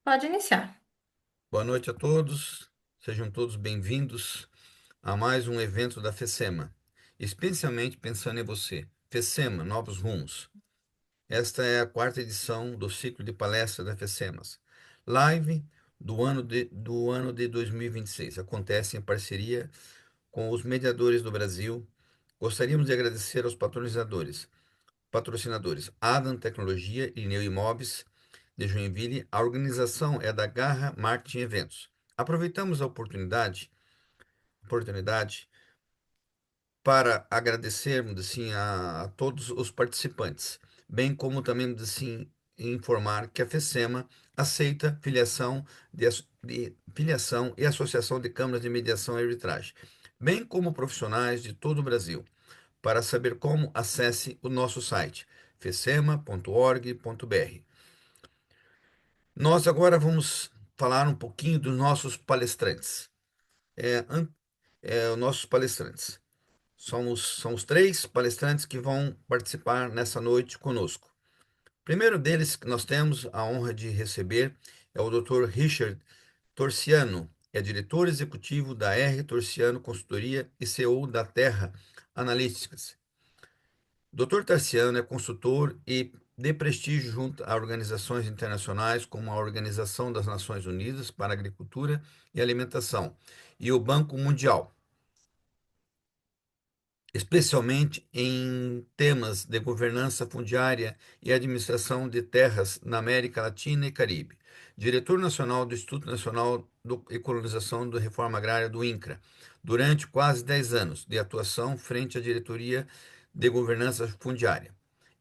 Pode iniciar. Boa noite a todos, sejam todos bem-vindos a mais um evento da FECEMA, especialmente pensando em você. FECEMA, Novos Rumos. Esta é a quarta edição do ciclo de palestras da FECEMAS. Live do ano de 2026. Acontece em parceria com os mediadores do Brasil. Gostaríamos de agradecer aos patrocinadores Adam Tecnologia e Neo Imóveis de Joinville. A organização é da Garra Marketing Eventos. Aproveitamos a oportunidade para agradecermos assim a todos os participantes, bem como também assim informar que a FECEMA aceita filiação e associação de câmaras de mediação e arbitragem, bem como profissionais de todo o Brasil. Para saber como, acesse o nosso site fecema.org.br. Nós agora vamos falar um pouquinho dos nossos palestrantes. É, an- os nossos palestrantes. São os três palestrantes que vão participar nessa noite conosco. O primeiro deles que nós temos a honra de receber é o Dr. Richard Torciano, é diretor executivo da R. Torciano Consultoria e CEO da Terra Analytics. Dr. Tarciano é consultor e de prestígio junto a organizações internacionais como a Organização das Nações Unidas para a Agricultura e Alimentação e o Banco Mundial, especialmente em temas de governança fundiária e administração de terras na América Latina e Caribe. Diretor nacional do Instituto Nacional e Colonização da Reforma Agrária do INCRA, durante quase 10 anos de atuação frente à diretoria de governança fundiária.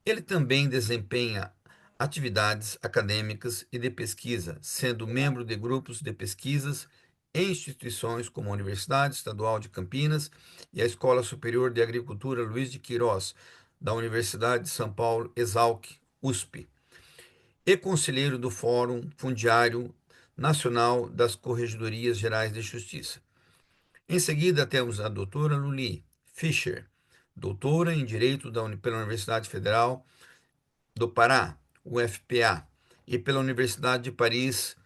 Ele também desempenha atividades acadêmicas e de pesquisa, sendo membro de grupos de pesquisas em instituições como a Universidade Estadual de Campinas e a Escola Superior de Agricultura Luiz de Queiroz, da Universidade de São Paulo, Exalc, USP, e conselheiro do Fórum Fundiário Nacional das Corregedorias Gerais de Justiça. Em seguida, temos a doutora Luli Fischer, doutora em Direito pela Universidade Federal do Pará, UFPA, e pela Universidade de Paris,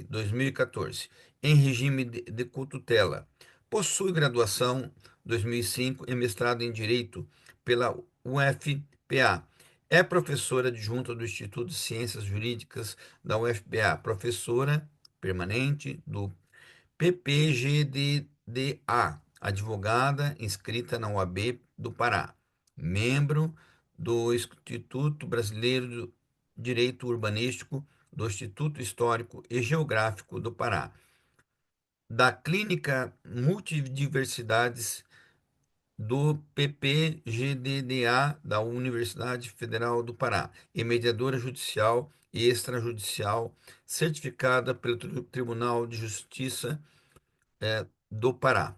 2014, em regime de cotutela. Possui graduação 2005 e mestrado em Direito pela UFPA. É professora adjunta do Instituto de Ciências Jurídicas da UFPA, professora permanente do PPGDDA, advogada inscrita na OAB do Pará, membro do Instituto Brasileiro de Direito Urbanístico, do Instituto Histórico e Geográfico do Pará, da Clínica Multidiversidades do PPGDDA da Universidade Federal do Pará e mediadora judicial e extrajudicial certificada pelo Tribunal de Justiça do Pará.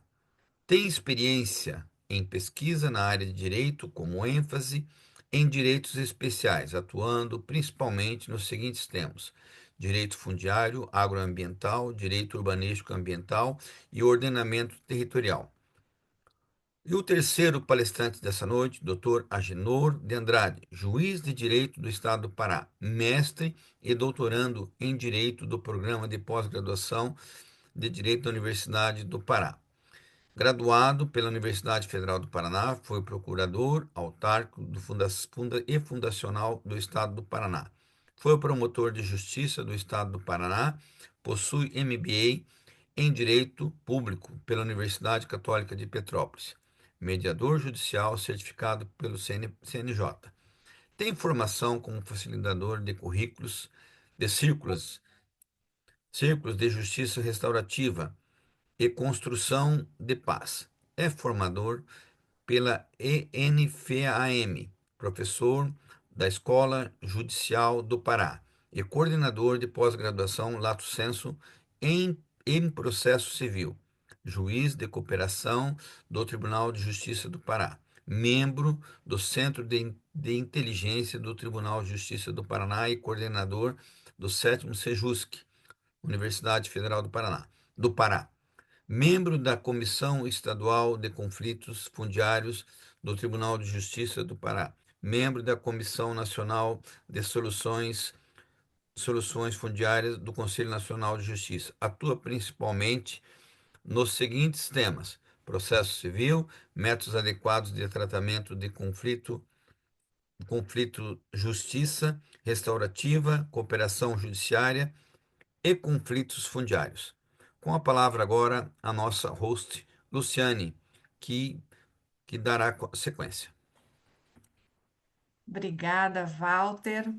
Tem experiência em pesquisa na área de direito, como ênfase em direitos especiais, atuando principalmente nos seguintes temas: direito fundiário, agroambiental, direito urbanístico ambiental e ordenamento territorial. E o terceiro palestrante dessa noite, Dr. Agenor de Andrade, juiz de direito do Estado do Pará, mestre e doutorando em direito do programa de pós-graduação de Direito da Universidade do Pará. Graduado pela Universidade Federal do Paraná, foi procurador autárquico e fundacional do Estado do Paraná. Foi promotor de justiça do Estado do Paraná, possui MBA em Direito Público pela Universidade Católica de Petrópolis, mediador judicial certificado pelo CNJ. Tem formação como facilitador de currículos de círculos de justiça restaurativa e construção de paz. É formador pela ENFAM, professor da Escola Judicial do Pará e coordenador de pós-graduação Lato Sensu em Processo Civil, juiz de cooperação do Tribunal de Justiça do Pará, membro do Centro de Inteligência do Tribunal de Justiça do Paraná e coordenador do 7º Sejusc, Universidade Federal do Pará, membro da Comissão Estadual de Conflitos Fundiários do Tribunal de Justiça do Pará, membro da Comissão Nacional de Soluções Soluções Fundiárias do Conselho Nacional de Justiça. Atua principalmente nos seguintes temas: processo civil, métodos adequados de tratamento de conflito, justiça restaurativa, cooperação judiciária e conflitos fundiários. Com a palavra agora a nossa host, Luciane, que, que dará sequência. Obrigada, Walter.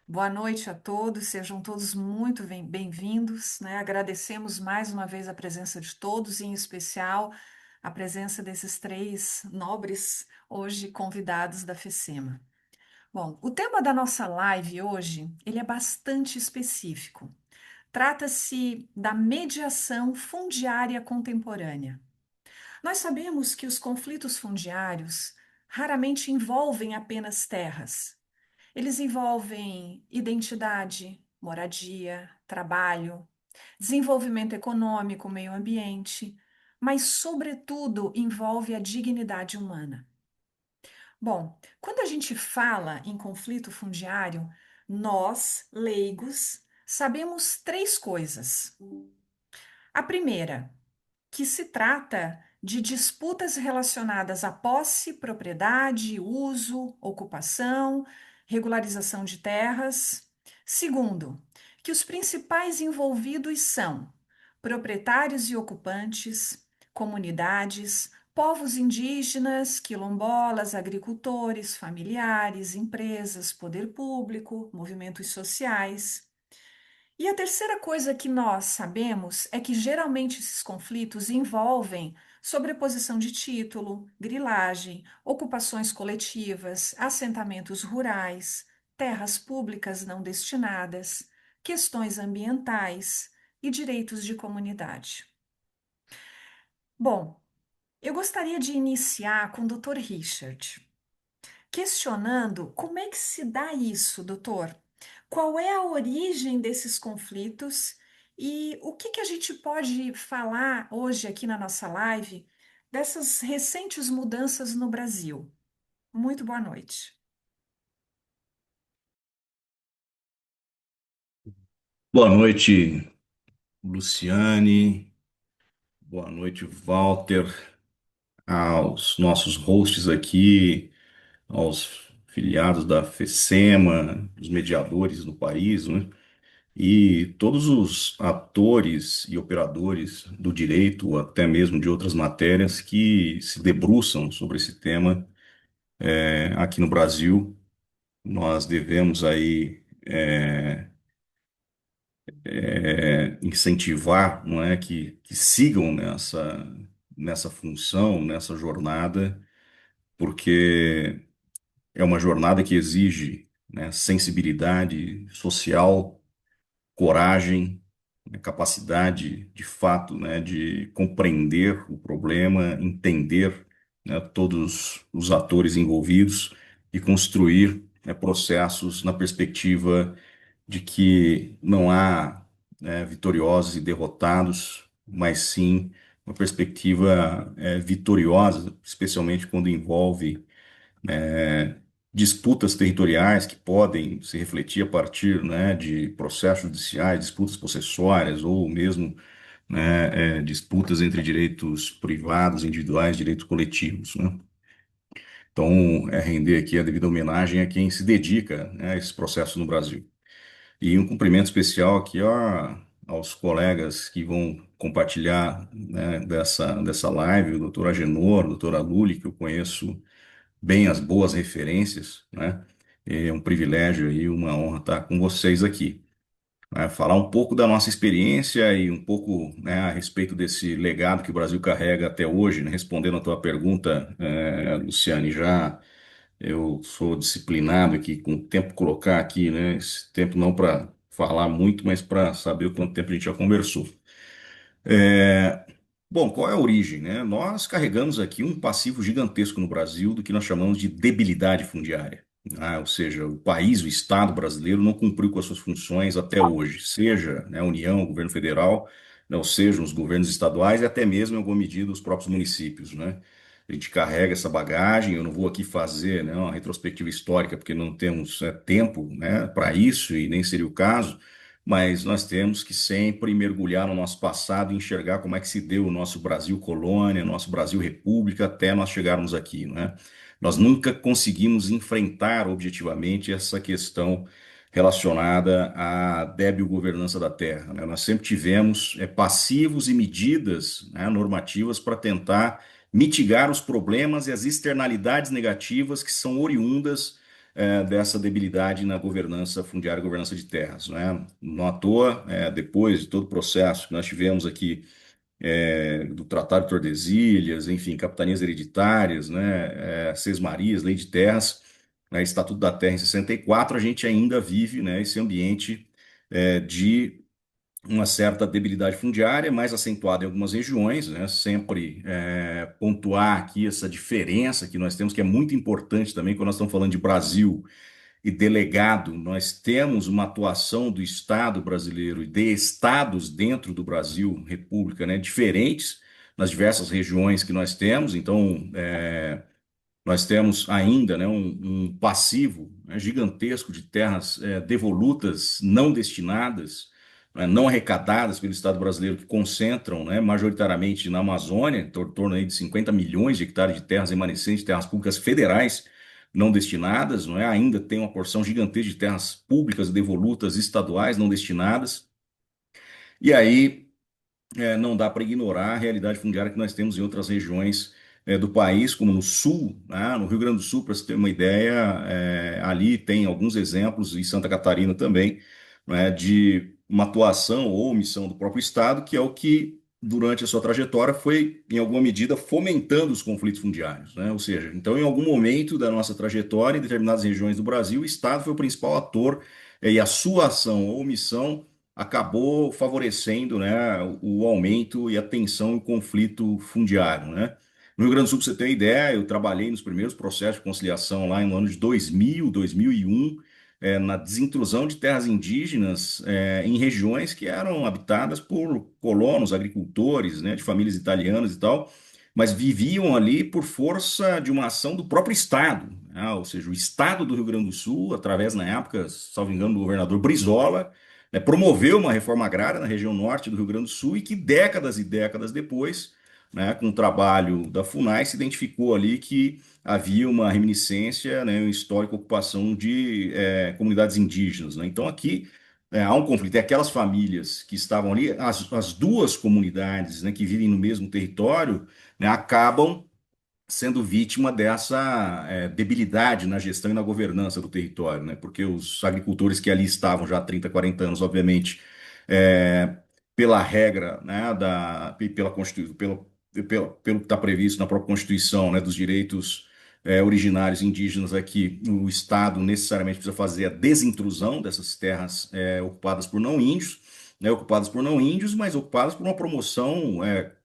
Boa noite a todos, sejam todos muito bem-vindos, né? Agradecemos mais uma vez a presença de todos, e em especial a presença desses três nobres hoje convidados da FECEMA. Bom, o tema da nossa live hoje, ele é bastante específico. Trata-se da mediação fundiária contemporânea. Nós sabemos que os conflitos fundiários raramente envolvem apenas terras. Eles envolvem identidade, moradia, trabalho, desenvolvimento econômico, meio ambiente, mas, sobretudo, envolve a dignidade humana. Bom, quando a gente fala em conflito fundiário, nós, leigos, sabemos três coisas. A primeira, que se trata de disputas relacionadas à posse, propriedade, uso, ocupação, regularização de terras. Segundo, que os principais envolvidos são proprietários e ocupantes, comunidades, povos indígenas, quilombolas, agricultores, familiares, empresas, poder público, movimentos sociais. E a terceira coisa que nós sabemos é que geralmente esses conflitos envolvem sobreposição de título, grilagem, ocupações coletivas, assentamentos rurais, terras públicas não destinadas, questões ambientais e direitos de comunidade. Bom, eu gostaria de iniciar com o Dr. Richard, questionando como é que se dá isso, doutor? Qual é a origem desses conflitos e o que que a gente pode falar hoje aqui na nossa live dessas recentes mudanças no Brasil? Muito boa noite. Boa noite, Luciane. Boa noite, Walter, aos nossos hosts aqui, aos filiados da FECEMA, os mediadores no país, né? E todos os atores e operadores do direito, até mesmo de outras matérias, que se debruçam sobre esse tema, aqui no Brasil. Nós devemos aí incentivar, não é, que sigam nessa função, nessa jornada, porque é uma jornada que exige, né, sensibilidade social, coragem, né, capacidade de fato, né, de compreender o problema, entender, né, todos os atores envolvidos e construir, né, processos na perspectiva de que não há, né, vitoriosos e derrotados, mas sim uma perspectiva vitoriosa, especialmente quando envolve disputas territoriais que podem se refletir a partir, né, de processos judiciais, disputas possessórias ou mesmo, né, disputas entre direitos privados, individuais, direitos coletivos, né? Então, render aqui a devida homenagem a quem se dedica, né, a esse processo no Brasil. E um cumprimento especial aqui aos colegas que vão compartilhar, né, dessa live, o doutor Agenor, a doutora Lully, que eu conheço bem as boas referências, né? É um privilégio e uma honra estar com vocês aqui, né? Falar um pouco da nossa experiência e um pouco, né, a respeito desse legado que o Brasil carrega até hoje, né? Respondendo a tua pergunta, Luciane, já eu sou disciplinado aqui com o tempo colocar aqui, né? Esse tempo não para falar muito, mas para saber o quanto tempo a gente já conversou. É, Bom, qual é a origem, né? Nós carregamos aqui um passivo gigantesco no Brasil do que nós chamamos de debilidade fundiária. Ou seja, o país, o Estado brasileiro não cumpriu com as suas funções até hoje, seja, né, a União, o governo federal, né, ou seja, os governos estaduais e até mesmo, em alguma medida, os próprios municípios, né? a gente carrega essa bagagem. Eu não vou aqui fazer, né, uma retrospectiva histórica, porque não temos tempo, né, para isso e nem seria o caso, mas nós temos que sempre mergulhar no nosso passado e enxergar como é que se deu o nosso Brasil colônia, nosso Brasil república, até nós chegarmos aqui, né? Nós nunca conseguimos enfrentar objetivamente essa questão relacionada à débil governança da terra, né? Nós sempre tivemos passivos e medidas, né, normativas para tentar mitigar os problemas e as externalidades negativas que são oriundas dessa debilidade na governança fundiária e governança de terras, né? Não à toa, depois de todo o processo que nós tivemos aqui do Tratado de Tordesilhas, enfim, capitanias hereditárias, né, Sesmarias, Lei de Terras, né, Estatuto da Terra em 64, a gente ainda vive, né, esse ambiente de uma certa debilidade fundiária, mais acentuada em algumas regiões, né, sempre pontuar aqui essa diferença que nós temos, que é muito importante também quando nós estamos falando de Brasil e delegado, nós temos uma atuação do Estado brasileiro e de estados dentro do Brasil, República, né, diferentes nas diversas regiões que nós temos. Então, nós temos ainda, né, um passivo, né, gigantesco de terras devolutas, não destinadas, né, não arrecadadas pelo Estado brasileiro, que concentram, né, majoritariamente na Amazônia, em torno aí de 50 milhões de hectares de terras remanescentes, terras públicas federais não destinadas, não é? Ainda tem uma porção gigantesca de terras públicas devolutas estaduais não destinadas. E aí não dá para ignorar a realidade fundiária que nós temos em outras regiões do país, como no sul, né? No Rio Grande do Sul, para você ter uma ideia, ali tem alguns exemplos, em Santa Catarina também, né, de uma atuação ou omissão do próprio Estado, que é o que, durante a sua trajetória, foi, em alguma medida, fomentando os conflitos fundiários, né? Ou seja, então, em algum momento da nossa trajetória, em determinadas regiões do Brasil, o Estado foi o principal ator e a sua ação ou omissão acabou favorecendo, né, o aumento e a tensão e o conflito fundiário, né? No Rio Grande do Sul, para você ter uma ideia, eu trabalhei nos primeiros processos de conciliação lá no ano de 2000, 2001, na desintrusão de terras indígenas em regiões que eram habitadas por colonos, agricultores, né, de famílias italianas e tal, mas viviam ali por força de uma ação do próprio Estado, né? Ou seja, o Estado do Rio Grande do Sul, através, na época, salvo engano, do governador Brizola, né, promoveu uma reforma agrária na região norte do Rio Grande do Sul e que décadas e décadas depois, né, com o trabalho da FUNAI, se identificou ali que havia uma reminiscência, né, uma histórica ocupação de comunidades indígenas, né? Então aqui há um conflito. E aquelas famílias que estavam ali, as duas comunidades, né, que vivem no mesmo território, né, acabam sendo vítima dessa debilidade na gestão e na governança do território, né? Porque os agricultores que ali estavam já há 30, 40 anos, obviamente, é, pela regra, né, pela Constituição, pelo que está previsto na própria Constituição, né, dos direitos originários indígenas aqui, o Estado necessariamente precisa fazer a desintrusão dessas terras ocupadas por não índios, né, ocupadas por não índios, mas ocupadas por uma promoção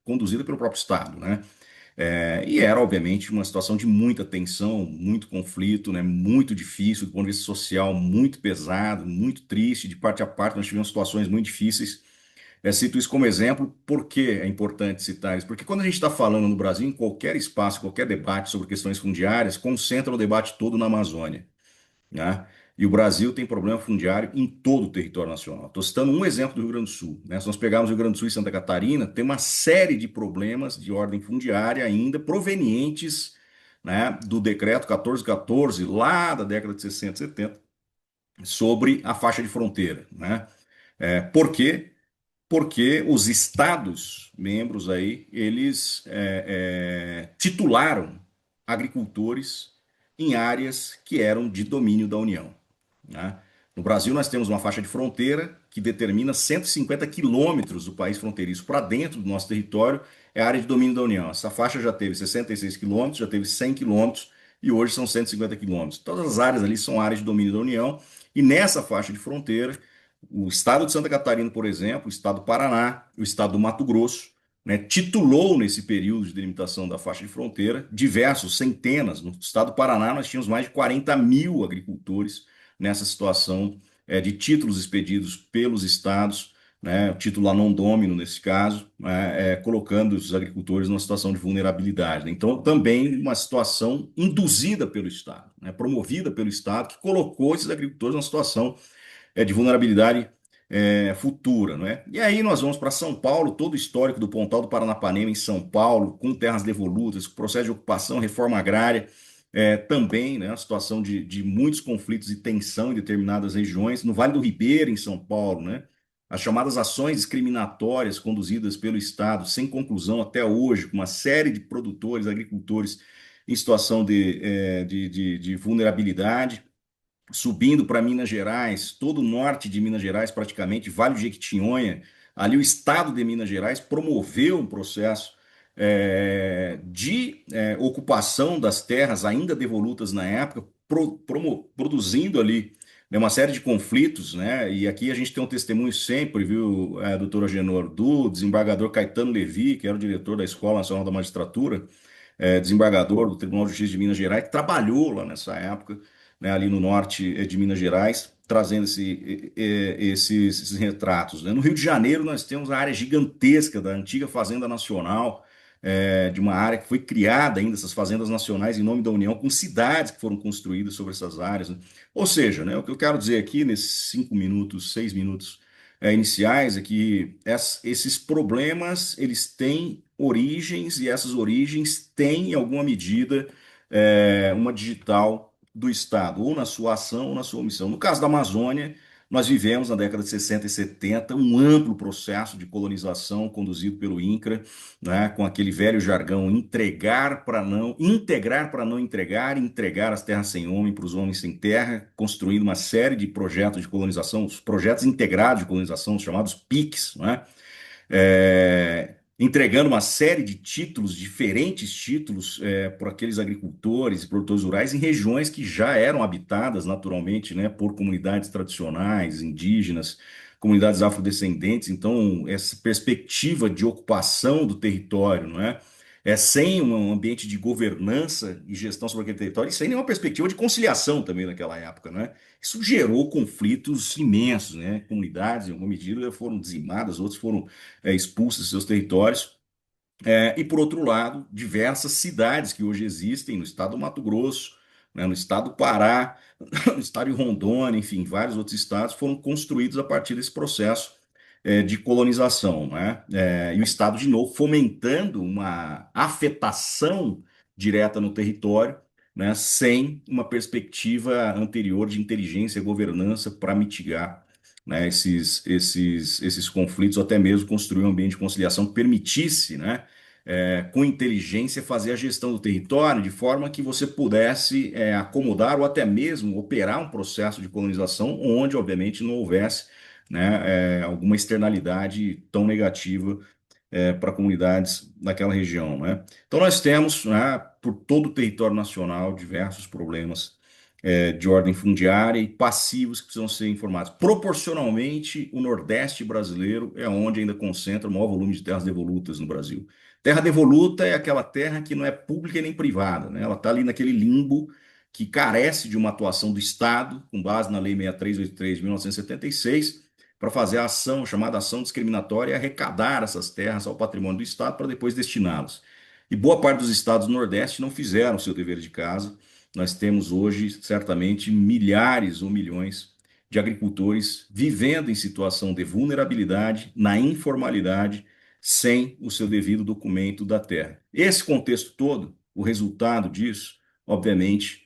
conduzida pelo próprio Estado, né? E era, obviamente, uma situação de muita tensão, muito conflito, né, muito difícil, do ponto de vista social, muito pesado, muito triste, de parte a parte, nós tivemos situações muito difíceis. Cito isso como exemplo, por que é importante citar isso? Porque quando a gente está falando no Brasil, em qualquer espaço, qualquer debate sobre questões fundiárias, concentra o debate todo na Amazônia, né? E o Brasil tem problema fundiário em todo o território nacional. Estou citando um exemplo do Rio Grande do Sul, né? Se nós pegarmos o Rio Grande do Sul e Santa Catarina, tem uma série de problemas de ordem fundiária ainda provenientes, né, do decreto 1414, lá da década de 60, 70, sobre a faixa de fronteira, né? Por quê? Porque os estados membros aí, eles titularam agricultores em áreas que eram de domínio da União, né? No Brasil, nós temos uma faixa de fronteira que determina 150 quilômetros do país fronteiriço para dentro do nosso território, é a área de domínio da União. Essa faixa já teve 66 quilômetros, já teve 100 quilômetros e hoje são 150 quilômetros. Todas as áreas ali são áreas de domínio da União e nessa faixa de fronteira, o estado de Santa Catarina, por exemplo, o estado do Paraná, o estado do Mato Grosso, né, titulou nesse período de delimitação da faixa de fronteira diversos, centenas. No estado do Paraná, nós tínhamos mais de 40 mil agricultores nessa situação de títulos expedidos pelos estados né, o título a non domino nesse caso, né, colocando os agricultores numa situação de vulnerabilidade, né? Então, também uma situação induzida pelo Estado, né, promovida pelo Estado, que colocou esses agricultores numa situação de vulnerabilidade futura, né? E aí nós vamos para São Paulo, todo o histórico do Pontal do Paranapanema em São Paulo, com terras devolutas, com processo de ocupação, reforma agrária, também, né, a situação de muitos conflitos e tensão em determinadas regiões, no Vale do Ribeira, em São Paulo, né? As chamadas ações discriminatórias conduzidas pelo Estado, sem conclusão até hoje, com uma série de produtores, agricultores em situação de vulnerabilidade, subindo para Minas Gerais, todo o norte de Minas Gerais, praticamente, Vale do Jequitinhonha, ali o estado de Minas Gerais promoveu um processo de ocupação das terras ainda devolutas na época, produzindo ali, né, uma série de conflitos, né? E aqui a gente tem um testemunho sempre, viu, doutor Agenor, do desembargador Caetano Levi, que era o diretor da Escola Nacional da Magistratura, desembargador do Tribunal de Justiça de Minas Gerais, que trabalhou lá nessa época, né, ali no norte de Minas Gerais, trazendo esses retratos, né? No Rio de Janeiro, nós temos a área gigantesca da antiga Fazenda Nacional, de uma área que foi criada ainda, essas fazendas nacionais, em nome da União, com cidades que foram construídas sobre essas áreas, né? Ou seja, né, o que eu quero dizer aqui, nesses 5 minutos, 6 minutos iniciais, é que esses problemas, eles têm origens, e essas origens têm, em alguma medida, uma digital do Estado, ou na sua ação ou na sua omissão. No caso da Amazônia, nós vivemos na década de 60 e 70 um amplo processo de colonização conduzido pelo INCRA, né, com aquele velho jargão entregar para não, integrar para não entregar, entregar as terras sem homem para os homens sem terra, construindo uma série de projetos de colonização, os projetos integrados de colonização, os chamados PICs, né? Entregando uma série de títulos, diferentes títulos, por aqueles agricultores e produtores rurais em regiões que já eram habitadas naturalmente, né, por comunidades tradicionais, indígenas, comunidades afrodescendentes. Então, essa perspectiva de ocupação do território, não é? Sem um ambiente de governança e gestão sobre aquele território, e sem nenhuma perspectiva de conciliação também naquela época, não é? Isso gerou conflitos imensos, né? Comunidades, em alguma medida, foram dizimadas, outras foram expulsas de seus territórios. E, por outro lado, diversas cidades que hoje existem no estado do Mato Grosso, né, no estado do Pará, no estado de Rondônia, enfim, vários outros estados foram construídos a partir desse processo de colonização, né? E o Estado, de novo, fomentando uma afetação direta no território, né, sem uma perspectiva anterior de inteligência e governança para mitigar, né, esses conflitos, ou até mesmo construir um ambiente de conciliação que permitisse, né, com inteligência, fazer a gestão do território de forma que você pudesse acomodar ou até mesmo operar um processo de colonização onde, obviamente, não houvesse, né, alguma externalidade tão negativa para comunidades naquela região, né? Então nós temos, né, por todo o território nacional, diversos problemas de ordem fundiária e passivos que precisam ser informados. Proporcionalmente, o Nordeste brasileiro é onde ainda concentra o maior volume de terras devolutas no Brasil. Terra devoluta é aquela terra que não é pública e nem privada, né? Ela está ali naquele limbo que carece de uma atuação do Estado, com base na Lei 6383 de 1976, para fazer a ação, chamada ação discriminatória, e arrecadar essas terras ao patrimônio do Estado para depois destiná-las. E boa parte dos estados do Nordeste não fizeram o seu dever de casa. Nós temos hoje, certamente, milhares ou milhões de agricultores vivendo em situação de vulnerabilidade, na informalidade, sem o seu devido documento da terra. Esse contexto todo, o resultado disso, obviamente,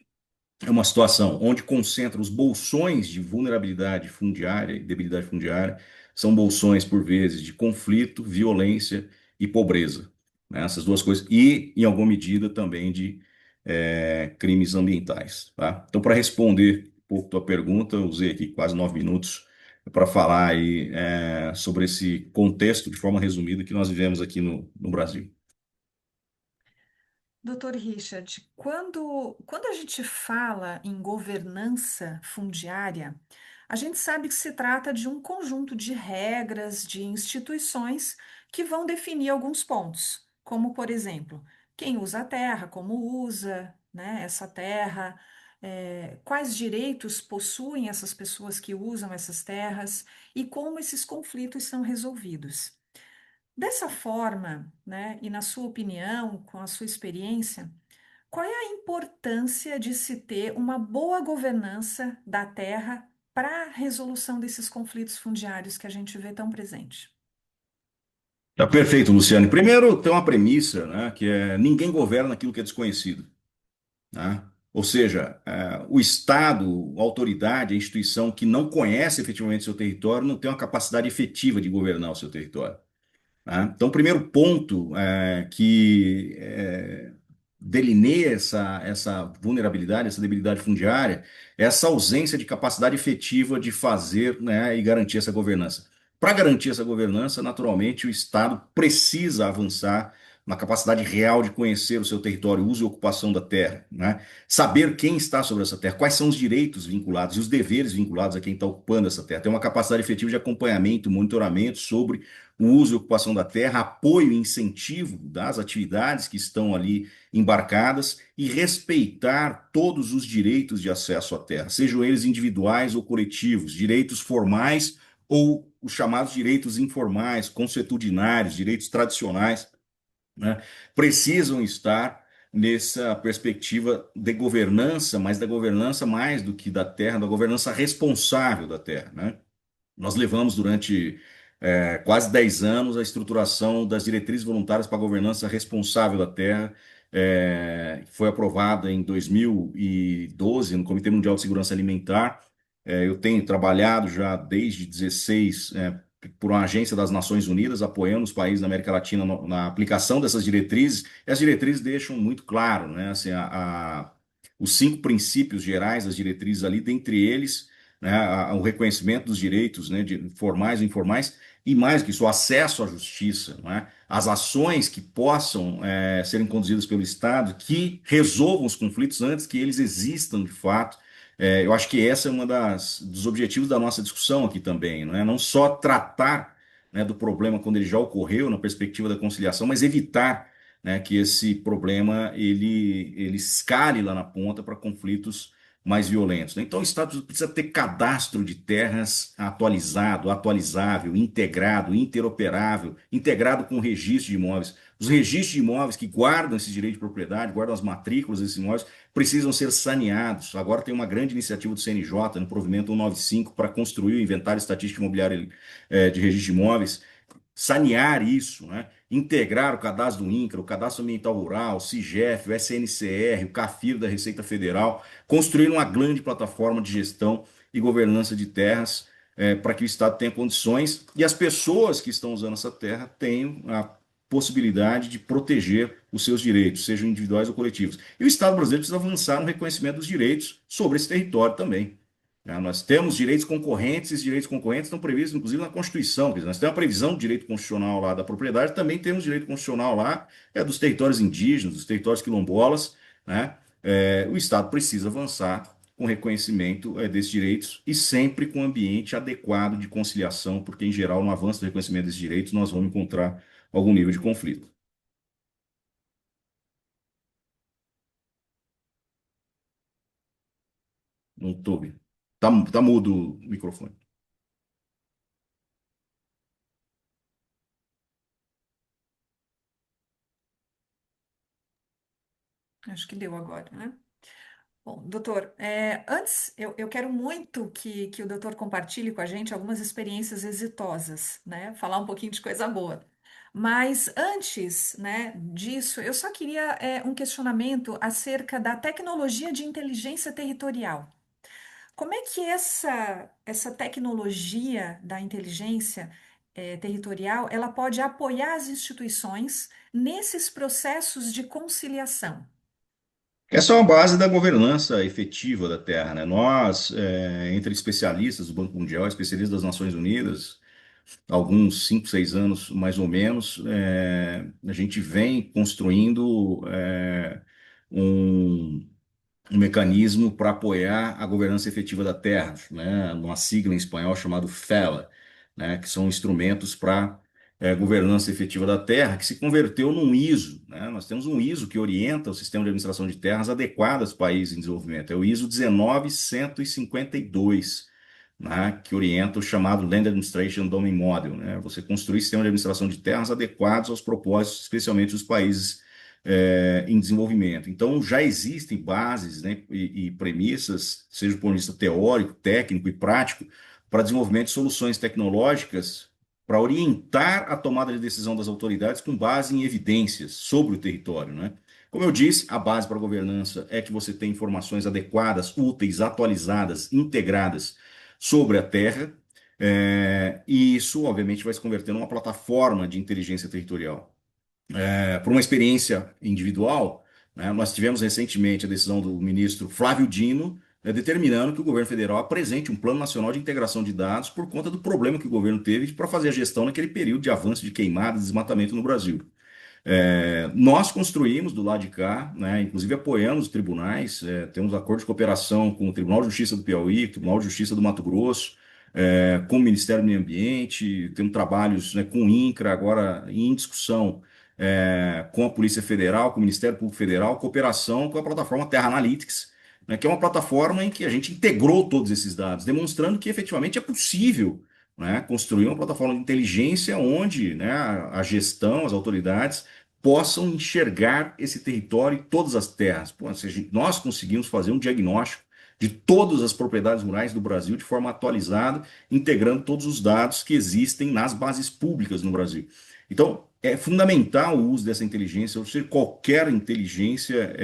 é uma situação onde concentra os bolsões de vulnerabilidade fundiária e debilidade fundiária, são bolsões, por vezes, de conflito, violência e pobreza, né? Essas duas coisas, e, em alguma medida, também de crimes ambientais, tá? Então, para responder um pouco a tua pergunta, eu usei aqui quase 9 minutos para falar aí, sobre esse contexto, de forma resumida, que nós vivemos aqui no Brasil. Doutor Richard, quando a gente fala em governança fundiária, a gente sabe que se trata de um conjunto de regras, de instituições que vão definir alguns pontos, como, por exemplo, quem usa a terra, como usa, né, essa terra, quais direitos possuem essas pessoas que usam essas terras e como esses conflitos são resolvidos. Dessa forma, né, e na sua opinião, com a sua experiência, qual é a importância de se ter uma boa governança da terra para a resolução desses conflitos fundiários que a gente vê tão presente? Tá perfeito, Luciane. Primeiro, tem uma premissa, né, que é ninguém governa aquilo que é desconhecido, né? Ou seja, o Estado, a autoridade, a instituição que não conhece efetivamente seu território não tem uma capacidade efetiva de governar o seu território, né? Então, o primeiro ponto que delineia essa vulnerabilidade, essa debilidade fundiária, é essa ausência de capacidade efetiva de fazer, né, e garantir essa governança. Para garantir essa governança, naturalmente, o Estado precisa avançar na capacidade real de conhecer o seu território, uso e ocupação da terra, né? Saber quem está sobre essa terra, quais são os direitos vinculados e os deveres vinculados a quem está ocupando essa terra. Ter uma capacidade efetiva de acompanhamento, monitoramento sobre o uso e ocupação da terra, apoio e incentivo das atividades que estão ali embarcadas e respeitar todos os direitos de acesso à terra, sejam eles individuais ou coletivos, direitos formais ou os chamados direitos informais, consuetudinários, direitos tradicionais, né, precisam estar nessa perspectiva de governança, mas da governança mais do que da terra, da governança responsável da terra, né? Nós levamos durante quase 10 anos a estruturação das diretrizes voluntárias para a governança responsável da terra. Foi aprovada em 2012 no Comitê Mundial de Segurança Alimentar. Eu tenho trabalhado já desde 16 por uma agência das Nações Unidas, apoiando os países da América Latina na aplicação dessas diretrizes. E as diretrizes deixam muito claro, né, assim, os 5 princípios gerais das diretrizes ali, dentre eles, né, o reconhecimento dos direitos, né, formais e informais, e mais do que isso, o acesso à justiça, né, as ações que possam serem conduzidas pelo Estado, que resolvam os conflitos antes que eles existam de fato. Eu acho que essa é uma dos objetivos da nossa discussão aqui também, não é? Não só tratar, né, do problema quando ele já ocorreu, na perspectiva da conciliação, mas evitar, né, que esse problema ele escale lá na ponta para conflitos mais violentos, né? Então, o Estado precisa ter cadastro de terras atualizado, atualizável, integrado, interoperável, integrado com o registro de imóveis. Os registros de imóveis que guardam esse direito de propriedade, guardam as matrículas desses imóveis, precisam ser saneados. Agora tem uma grande iniciativa do CNJ, no provimento 195, para construir o inventário estatístico imobiliário de registro de imóveis, sanear isso, né? Integrar o cadastro do INCRA, o Cadastro Ambiental Rural, o CIGEF, o SNCR, o CAFIR da Receita Federal, construir uma grande plataforma de gestão e governança de terras para que o Estado tenha condições e as pessoas que estão usando essa terra tenham a possibilidade de proteger os seus direitos, sejam individuais ou coletivos. E o Estado brasileiro precisa avançar no reconhecimento dos direitos sobre esse território também. Nós temos direitos concorrentes, esses direitos concorrentes estão previstos, inclusive, na Constituição. Quer dizer, nós temos a previsão do direito constitucional lá da propriedade, também temos direito constitucional lá dos territórios indígenas, dos territórios quilombolas, né? O Estado precisa avançar com reconhecimento desses direitos e sempre com um ambiente adequado de conciliação, porque, em geral, no avanço do reconhecimento desses direitos, nós vamos encontrar algum nível de conflito. Não estou vendo. Tá mudo o microfone. Acho que deu agora, né? Bom, doutor, antes eu quero muito que o doutor compartilhe com a gente algumas experiências exitosas, né? Falar um pouquinho de coisa boa. Mas antes, né, disso, eu só queria um questionamento acerca da tecnologia de inteligência territorial. Como é que essa tecnologia da inteligência territorial ela pode apoiar as instituições nesses processos de conciliação? Essa é uma base da governança efetiva da Terra, né? Nós, entre especialistas do Banco Mundial, especialistas das Nações Unidas, há alguns 5, 6 anos mais ou menos, a gente vem construindo um, um mecanismo para apoiar a governança efetiva da Terra, né? Uma sigla em espanhol chamado FELA, né? Que são instrumentos para governança efetiva da terra, que se converteu num ISO, né? Nós temos um ISO que orienta o sistema de administração de terras adequado aos países em desenvolvimento. É o ISO 19152, né? Que orienta o chamado Land Administration Domain Model, né? Você construir sistema de administração de terras adequados aos propósitos, especialmente dos países em desenvolvimento. Então, já existem bases, né, e premissas, seja do ponto de vista teórico, técnico e prático, para desenvolvimento de soluções tecnológicas para orientar a tomada de decisão das autoridades com base em evidências sobre o território, né? Como eu disse, a base para a governança é que você tem informações adequadas, úteis, atualizadas, integradas sobre a terra, e isso, obviamente, vai se converter numa plataforma de inteligência territorial. Por uma experiência individual, né, nós tivemos recentemente a decisão do ministro Flávio Dino, né, determinando que o governo federal apresente um plano nacional de integração de dados por conta do problema que o governo teve para fazer a gestão naquele período de avanço de queimadas e desmatamento no Brasil. Nós construímos do lado de cá, né, inclusive apoiamos os tribunais, temos acordo de cooperação com o Tribunal de Justiça do Piauí, o Tribunal de Justiça do Mato Grosso, com o Ministério do Meio Ambiente, temos trabalhos, né, com o INCRA, agora em discussão com a Polícia Federal, com o Ministério Público Federal, cooperação com a plataforma Terra Analytics, né, que é uma plataforma em que a gente integrou todos esses dados, demonstrando que efetivamente é possível, né, construir uma plataforma de inteligência onde, né, a gestão, as autoridades possam enxergar esse território e todas as terras. Pô, ou seja, nós conseguimos fazer um diagnóstico de todas as propriedades rurais do Brasil de forma atualizada, integrando todos os dados que existem nas bases públicas no Brasil. Então, é fundamental o uso dessa inteligência, ou seja, qualquer inteligência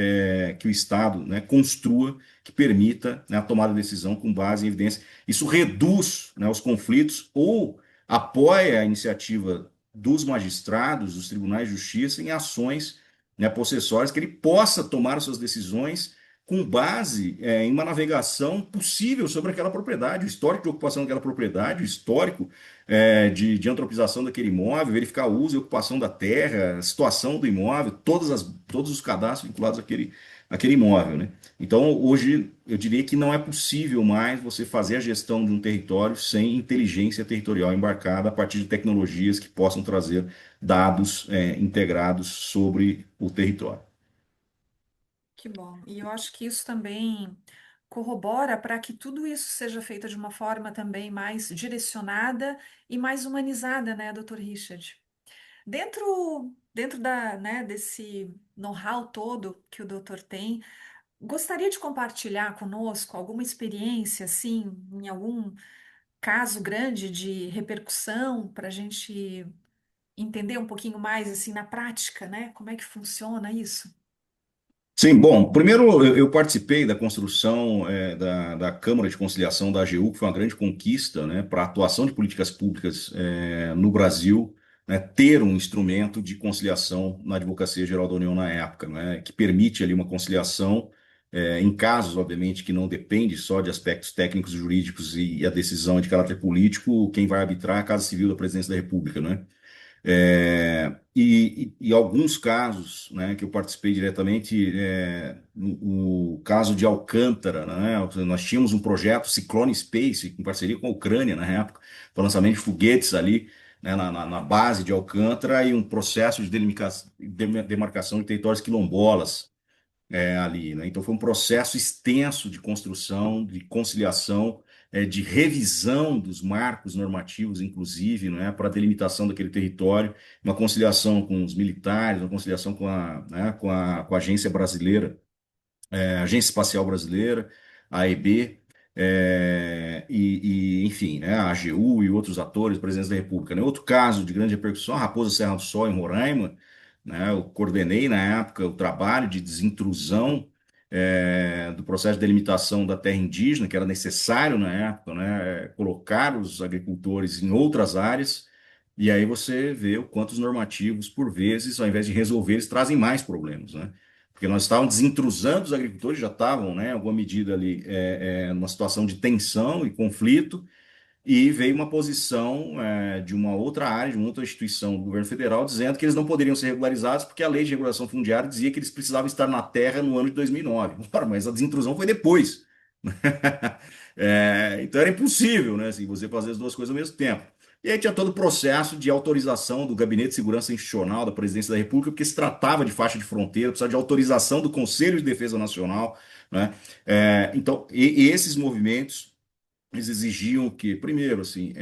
que o Estado, né, construa, que permita, né, a tomada de decisão com base em evidência. Isso reduz, né, os conflitos ou apoia a iniciativa dos magistrados, dos tribunais de justiça, em ações, né, possessórias, que ele possa tomar suas decisões com base em uma navegação possível sobre aquela propriedade, o histórico de ocupação daquela propriedade, o histórico de antropização daquele imóvel, verificar o uso e ocupação da terra, a situação do imóvel, todos os cadastros vinculados àquele imóvel, né? Então, hoje, eu diria que não é possível mais você fazer a gestão de um território sem inteligência territorial embarcada a partir de tecnologias que possam trazer dados integrados sobre o território. Que bom. E eu acho que isso também corrobora para que tudo isso seja feito de uma forma também mais direcionada e mais humanizada, né, doutor Richard? Dentro né, desse know-how todo que o doutor tem, gostaria de compartilhar conosco alguma experiência, assim, em algum caso grande de repercussão, para a gente entender um pouquinho mais, assim, na prática, né? Como é que funciona isso? Sim, bom, primeiro eu participei da construção da Câmara de Conciliação da AGU, que foi uma grande conquista, né, para a atuação de políticas públicas no Brasil, né, ter um instrumento de conciliação na Advocacia Geral da União na época, né, que permite ali uma conciliação em casos, obviamente, que não depende só de aspectos técnicos e jurídicos e a decisão é de caráter político, quem vai arbitrar é a Casa Civil da Presidência da República, né? E alguns casos, né, que eu participei diretamente, o caso de Alcântara, né, nós tínhamos um projeto Cyclone Space, em parceria com a Ucrânia na época, para o lançamento de foguetes ali, né, na base de Alcântara e um processo de demarcação de territórios quilombolas ali, né? Então foi um processo extenso de construção, de conciliação, de revisão dos marcos normativos, inclusive, né, para a delimitação daquele território, uma conciliação com os militares, uma conciliação né, com a agência brasileira, a Agência Espacial Brasileira, a AEB, enfim, né, a AGU e outros atores, presidentes da República, né? Outro caso de grande repercussão, a Raposa Serra do Sol, em Roraima, né? Eu coordenei na época o trabalho de desintrusão do processo de delimitação da terra indígena, que era necessário na época, né, colocar os agricultores em outras áreas, e aí você vê o quanto os normativos, por vezes, ao invés de resolver, eles trazem mais problemas, né? Porque nós estávamos desintrusando os agricultores, já estavam, né, em alguma medida ali, numa situação de tensão e conflito, e veio uma posição de uma outra área, de uma outra instituição do governo federal, dizendo que eles não poderiam ser regularizados porque a lei de regulação fundiária dizia que eles precisavam estar na terra no ano de 2009. Ora, mas a desintrusão foi depois. Então era impossível, né, assim, você fazer as duas coisas ao mesmo tempo. E aí tinha todo o processo de autorização do Gabinete de Segurança Institucional da Presidência da República, porque se tratava de faixa de fronteira, precisava de autorização do Conselho de Defesa Nacional, né? Então, e esses movimentos eles exigiam que, primeiro, assim,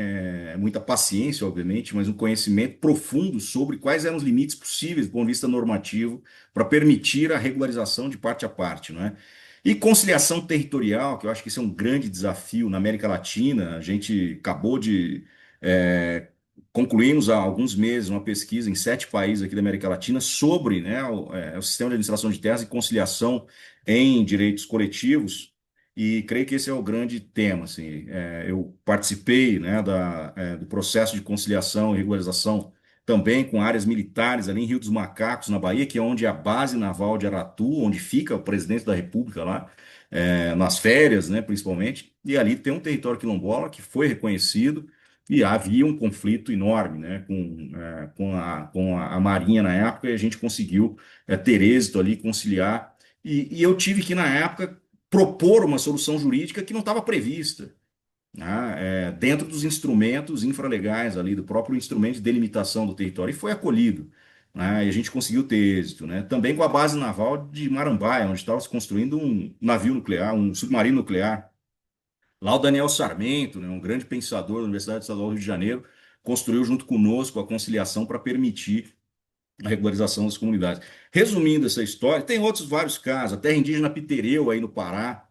muita paciência, obviamente, mas um conhecimento profundo sobre quais eram os limites possíveis do ponto de vista normativo para permitir a regularização de parte a parte, não é? E conciliação territorial, que eu acho que esse é um grande desafio na América Latina. A gente acabou de concluímos há alguns meses uma pesquisa em 7 países aqui da América Latina sobre, né, o sistema de administração de terras e conciliação em direitos coletivos. E creio que esse é o grande tema. Assim. Eu participei, né, do processo de conciliação e regularização também com áreas militares ali em Rio dos Macacos, na Bahia, que é onde é a base naval de Aratu, onde fica o presidente da República lá, nas férias, né, principalmente. E ali tem um território quilombola que foi reconhecido e havia um conflito enorme, né, com a Marinha na época, e a gente conseguiu ter êxito ali, conciliar. E eu tive que, na época, propor uma solução jurídica que não estava prevista, né, dentro dos instrumentos infralegais ali, do próprio instrumento de delimitação do território, e foi acolhido. Né, e a gente conseguiu ter êxito. Né, também com a base naval de Marambaia, onde estava se construindo um navio nuclear, um submarino nuclear. Lá o Daniel Sarmento, né, um grande pensador da Universidade Estadual do Rio de Janeiro, construiu junto conosco a conciliação para permitir a regularização das comunidades. Resumindo essa história, tem outros vários casos, a terra indígena Pitereu aí no Pará,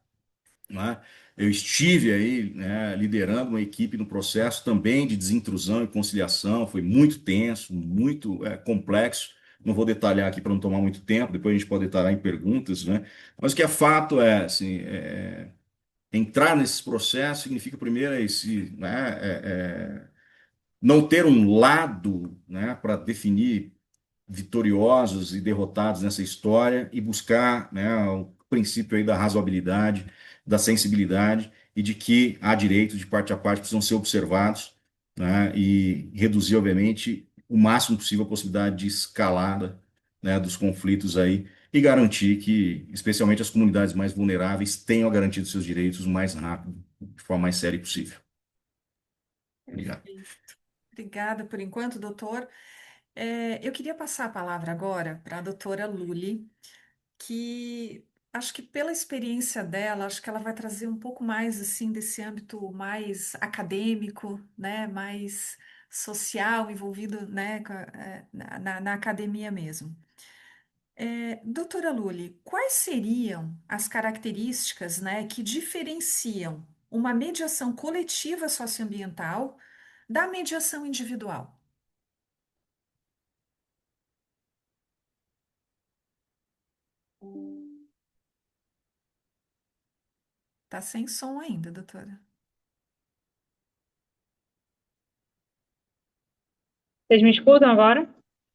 né? Eu estive aí, né, liderando uma equipe no processo também de desintrusão e conciliação, foi muito tenso, muito complexo. Não vou detalhar aqui para não tomar muito tempo, depois a gente pode detalhar em perguntas, né? Mas o que é fato é, assim, entrar nesses processos significa primeiro esse, né, não ter um lado, né, para definir vitoriosos e derrotados nessa história e buscar, né, o princípio aí da razoabilidade, da sensibilidade e de que há direitos de parte a parte precisam ser observados, né, e reduzir, obviamente, o máximo possível a possibilidade de escalada, né, dos conflitos aí e garantir que, especialmente as comunidades mais vulneráveis, tenham garantido seus direitos o mais rápido, de forma mais séria possível. Obrigado. Perfeito. Obrigada por enquanto, doutor. Eu queria passar a palavra agora para a doutora Luli, que acho que pela experiência dela, acho que ela vai trazer um pouco mais assim desse âmbito mais acadêmico, né, mais social, envolvido, né, na academia mesmo. Doutora Luli, quais seriam as características, né, que diferenciam uma mediação coletiva socioambiental da mediação individual? Tá sem som ainda, doutora. Vocês me escutam agora?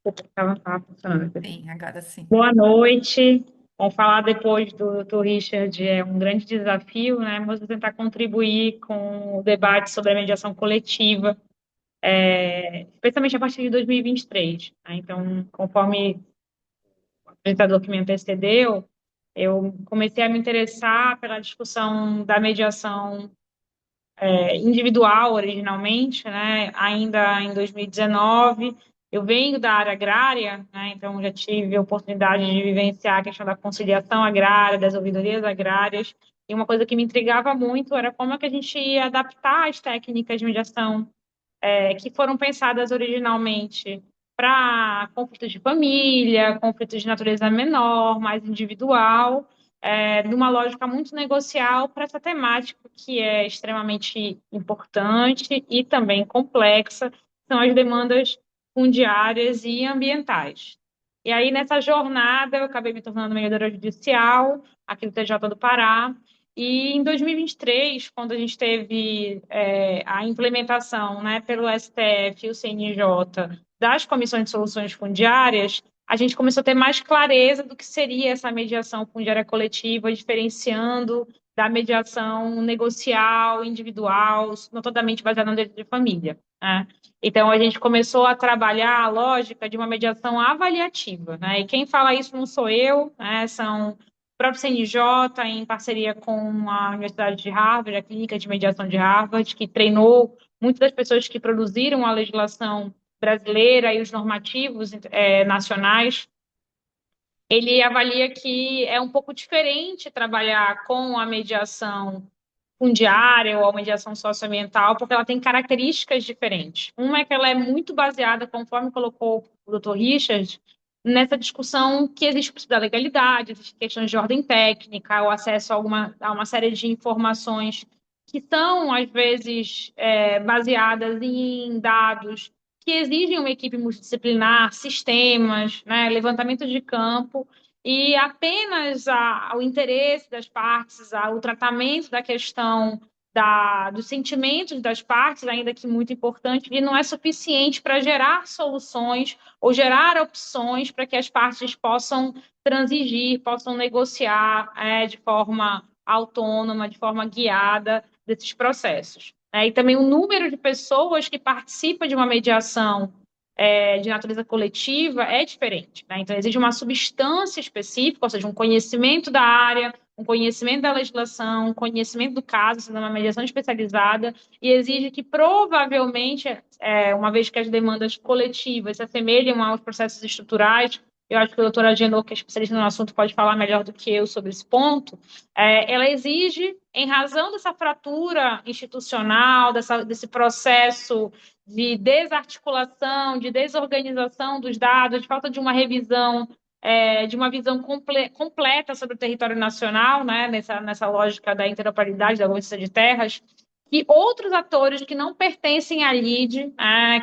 Desculpa, estava funcionando aqui. Sim, agora sim. Boa noite. Vamos falar depois do Dr. Richard, é um grande desafio, né? Mas vou tentar contribuir com o debate sobre a mediação coletiva, especialmente a partir de 2023. Né? Então, conforme o apresentador que me antecedeu, eu comecei a me interessar pela discussão da mediação individual originalmente, né? Ainda em 2019, eu venho da área agrária, né? Então já tive a oportunidade de vivenciar a questão da conciliação agrária, das ouvidorias agrárias, e uma coisa que me intrigava muito era como é que a gente ia adaptar as técnicas de mediação que foram pensadas originalmente para conflitos de família, conflitos de natureza menor, mais individual, numa lógica muito negocial para essa temática que é extremamente importante e também complexa, são as demandas fundiárias e ambientais. E aí, nessa jornada, eu acabei me tornando mediadora judicial aqui no TJ do Pará, e em 2023, quando a gente teve a implementação, né, pelo STF e o CNJ das comissões de soluções fundiárias, a gente começou a ter mais clareza do que seria essa mediação fundiária coletiva, diferenciando da mediação negocial, individual, notadamente baseada no direito de família. Né? Então, a gente começou a trabalhar a lógica de uma mediação avaliativa. Né? E quem fala isso não sou eu, né? São o próprio CNJ, em parceria com a Universidade de Harvard, a Clínica de Mediação de Harvard, que treinou muitas das pessoas que produziram a legislação brasileira e os normativos nacionais, ele avalia que é um pouco diferente trabalhar com a mediação fundiária ou a mediação socioambiental, porque ela tem características diferentes. Uma é que ela é muito baseada, conforme colocou o doutor Richard, nessa discussão que existe o princípio da legalidade, existem questões de ordem técnica, o acesso a uma série de informações que são, às vezes, baseadas em dados que exigem uma equipe multidisciplinar, sistemas, né, levantamento de campo, e apenas o interesse das partes, o tratamento da questão dos sentimentos das partes, ainda que muito importante, ele não é suficiente para gerar soluções ou gerar opções para que as partes possam transigir, possam negociar de forma autônoma, de forma guiada desses processos. E também o número de pessoas que participam de uma mediação de natureza coletiva é diferente, né? Então, exige uma substância específica, ou seja, um conhecimento da área, um conhecimento da legislação, um conhecimento do caso, sendo uma mediação especializada, e exige que, provavelmente, uma vez que as demandas coletivas se assemelham aos processos estruturais, eu acho que a doutora Agenor, que é especialista no assunto, pode falar melhor do que eu sobre esse ponto, ela exige, em razão dessa fratura institucional, desse processo de desarticulação, de desorganização dos dados, de falta de uma revisão, de uma visão completa sobre o território nacional, né, nessa lógica da interoperabilidade, da governança de terras, que outros atores que não pertencem à LIDE,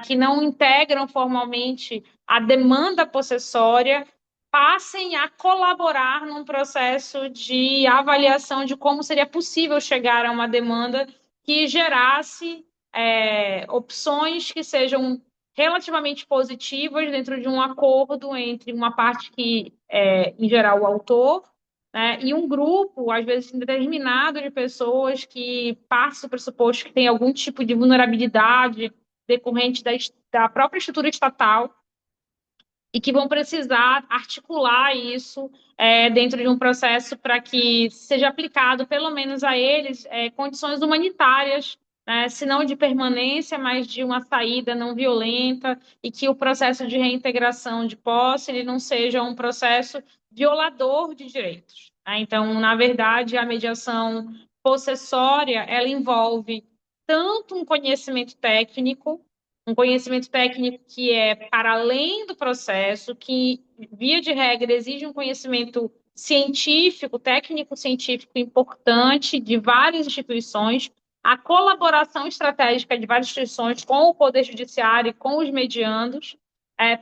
que não integram formalmente a demanda possessória, passem a colaborar num processo de avaliação de como seria possível chegar a uma demanda que gerasse opções que sejam relativamente positivas dentro de um acordo entre uma parte que em geral, o autor, né, e um grupo, às vezes, determinado de pessoas que passam do pressuposto que tem algum tipo de vulnerabilidade decorrente da própria estrutura estatal e que vão precisar articular isso dentro de um processo para que seja aplicado, pelo menos a eles, condições humanitárias, né, se não de permanência, mas de uma saída não violenta, e que o processo de reintegração de posse ele não seja um processo violador de direitos, né? Então, na verdade, a mediação possessória, ela envolve tanto um conhecimento técnico que é para além do processo, que, via de regra, exige um conhecimento científico, técnico-científico importante de várias instituições, a colaboração estratégica de várias instituições com o Poder Judiciário e com os mediandos,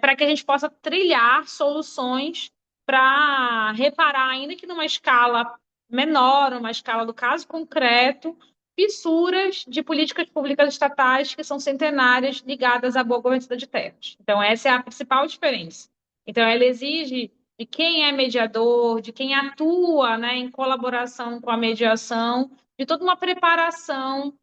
para que a gente possa trilhar soluções para reparar, ainda que numa escala menor, uma escala do caso concreto, fissuras de políticas públicas estatais que são centenárias ligadas à boa governança de terras. Então, essa é a principal diferença. Então, ela exige de quem é mediador, de quem atua, né, em colaboração com a mediação, de toda uma preparação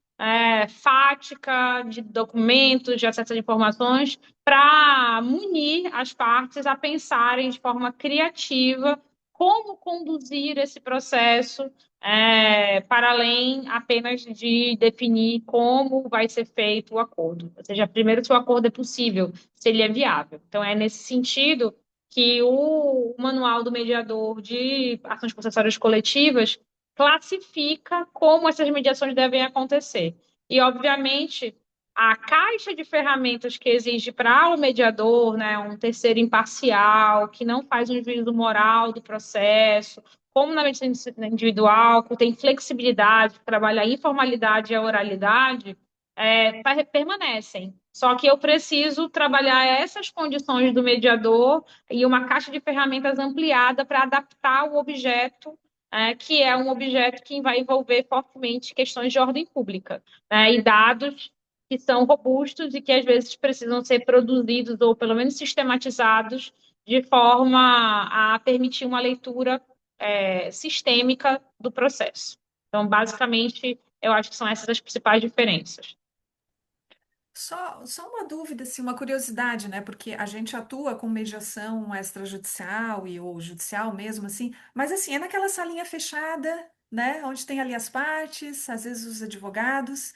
fática, de documentos, de acesso a informações, para munir as partes a pensarem de forma criativa como conduzir esse processo para além apenas de definir como vai ser feito o acordo. Ou seja, primeiro, se o acordo é possível, se ele é viável. Então, é nesse sentido que o Manual do Mediador de Ações Possessórias Coletivas classifica como essas mediações devem acontecer. E, obviamente, a caixa de ferramentas que exige para o mediador, né, um terceiro imparcial, que não faz um juízo moral do processo, como na medicina individual, que tem flexibilidade, trabalha a informalidade e a oralidade, permanecem. Só que eu preciso trabalhar essas condições do mediador e uma caixa de ferramentas ampliada para adaptar o objeto, que é um objeto que vai envolver fortemente questões de ordem pública, né, e dados que são robustos e que às vezes precisam ser produzidos ou pelo menos sistematizados de forma a permitir uma leitura sistêmica do processo. Então, basicamente, eu acho que são essas as principais diferenças. Só uma dúvida, assim, uma curiosidade, né? Porque a gente atua com mediação extrajudicial ou judicial mesmo, assim, mas assim, é naquela salinha fechada, né? Onde tem ali as partes, às vezes os advogados.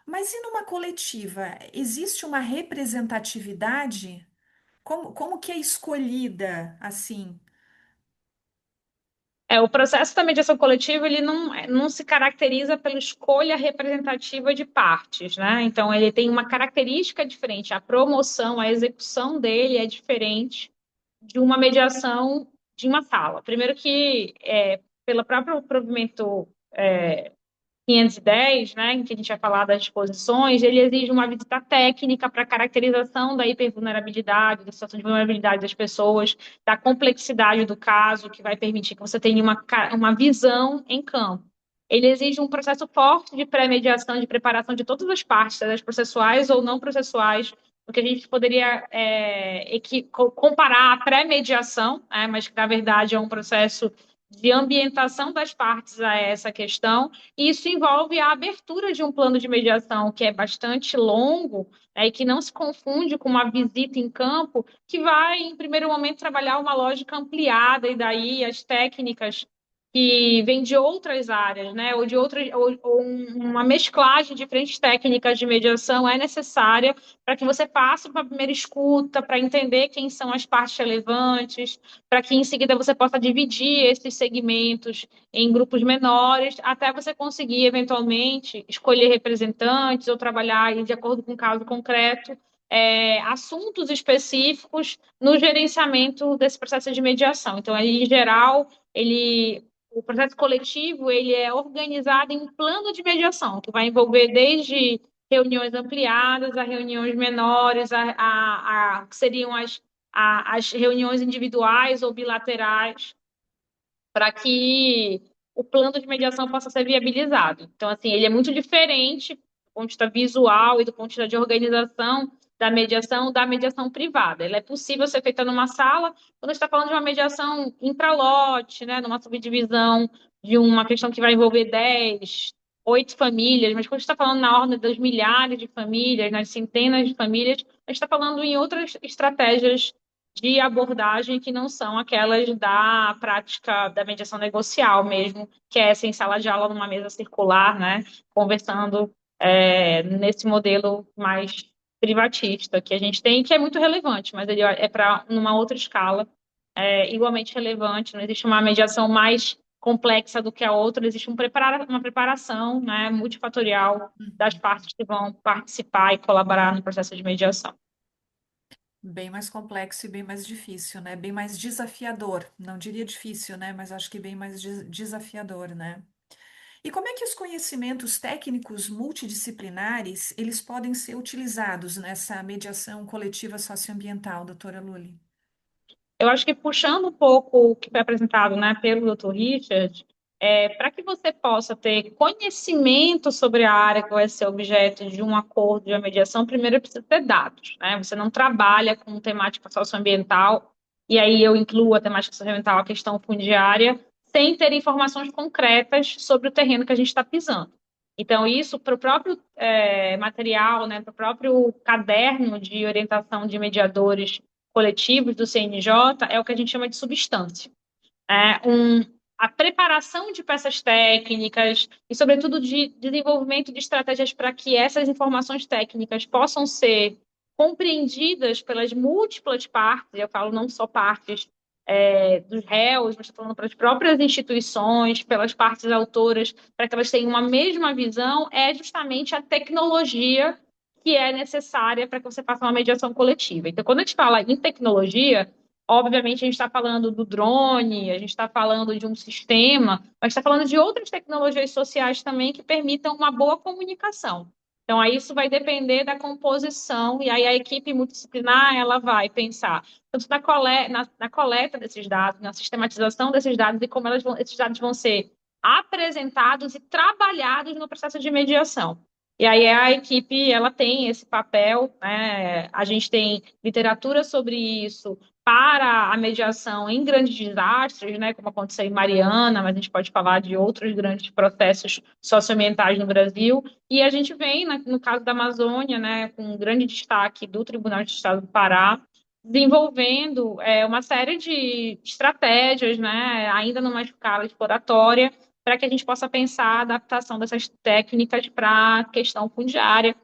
Mas e numa coletiva? Existe uma representatividade? Como que é escolhida assim? O processo da mediação coletiva ele não se caracteriza pela escolha representativa de partes, né? Então, ele tem uma característica diferente. A promoção, a execução dele é diferente de uma mediação de uma sala. Primeiro que, pelo próprio provimento 510, né, em que a gente vai falar das disposições, ele exige uma visita técnica para caracterização da hipervulnerabilidade, da situação de vulnerabilidade das pessoas, da complexidade do caso, que vai permitir que você tenha uma visão em campo. Ele exige um processo forte de pré-mediação, de preparação de todas as partes, das processuais ou não processuais, o que a gente poderia comparar a pré-mediação, mas que, na verdade, é um processo de ambientação das partes a essa questão, e isso envolve a abertura de um plano de mediação que é bastante longo, e que não se confunde com uma visita em campo, que vai, em primeiro momento, trabalhar uma lógica ampliada, e daí as técnicas que vêm de outras áreas, né, ou de outras, ou uma mesclagem de diferentes técnicas de mediação é necessária para que você passe para a primeira escuta, para entender quem são as partes relevantes, para que em seguida você possa dividir esses segmentos em grupos menores, até você conseguir, eventualmente, escolher representantes ou trabalhar aí, de acordo com o caso concreto, assuntos específicos no gerenciamento desse processo de mediação. Então, em geral, o processo coletivo ele é organizado em um plano de mediação, que vai envolver desde reuniões ampliadas a reuniões menores, que seriam as reuniões individuais ou bilaterais, para que o plano de mediação possa ser viabilizado. Então, assim, ele é muito diferente do ponto de vista visual e do ponto de vista de organização da mediação privada. Ela é possível ser feita numa sala, quando a gente está falando de uma mediação intralote, né, numa subdivisão de uma questão que vai envolver 10, 8 famílias, mas quando a gente está falando na ordem das milhares de famílias, nas centenas de famílias, a gente está falando em outras estratégias de abordagem que não são aquelas da prática da mediação negocial mesmo, que é essa em sala de aula, numa mesa circular, né, conversando nesse modelo mais privatista que a gente tem, que é muito relevante, mas ele é para numa outra escala, igualmente relevante. Não existe uma mediação mais complexa do que a outra, existe uma preparação, né, multifatorial das Uhum. partes que vão participar e colaborar no processo de mediação. Bem mais complexo e bem mais difícil, né? Bem mais desafiador. Não diria difícil, né? Mas acho que bem mais desafiador, né? E como é que os conhecimentos técnicos multidisciplinares, eles podem ser utilizados nessa mediação coletiva socioambiental, doutora Lully? Eu acho que puxando um pouco o que foi apresentado, né, pelo Dr. Richard, para que você possa ter conhecimento sobre a área que vai ser objeto de um acordo de uma mediação, primeiro precisa ter dados, né? Você não trabalha com temática socioambiental, e aí eu incluo a temática socioambiental, a questão fundiária, sem ter informações concretas sobre o terreno que a gente está pisando. Então, isso para o próprio material, né, para o próprio caderno de orientação de mediadores coletivos do CNJ é o que a gente chama de substância. A preparação de peças técnicas e, sobretudo, de desenvolvimento de estratégias para que essas informações técnicas possam ser compreendidas pelas múltiplas partes, eu falo não só partes dos réus, mas estou falando para as próprias instituições, pelas partes autoras, para que elas tenham uma mesma visão, é justamente a tecnologia que é necessária para que você faça uma mediação coletiva. Então, quando a gente fala em tecnologia, obviamente a gente está falando do drone, a gente está falando de um sistema, mas está falando de outras tecnologias sociais também que permitam uma boa comunicação. Então, aí isso vai depender da composição, e aí a equipe multidisciplinar ela vai pensar tanto na coleta desses dados, na sistematização desses dados e como esses dados vão ser apresentados e trabalhados no processo de mediação. E aí a equipe ela tem esse papel, né? A gente tem literatura sobre isso para a mediação em grandes desastres, né? Como aconteceu em Mariana, mas a gente pode falar de outros grandes processos socioambientais no Brasil. E a gente vem, no caso da Amazônia, né, com um grande destaque do Tribunal de Estado do Pará, desenvolvendo uma série de estratégias, né, ainda numa escala exploratória, para que a gente possa pensar a adaptação dessas técnicas para a questão fundiária,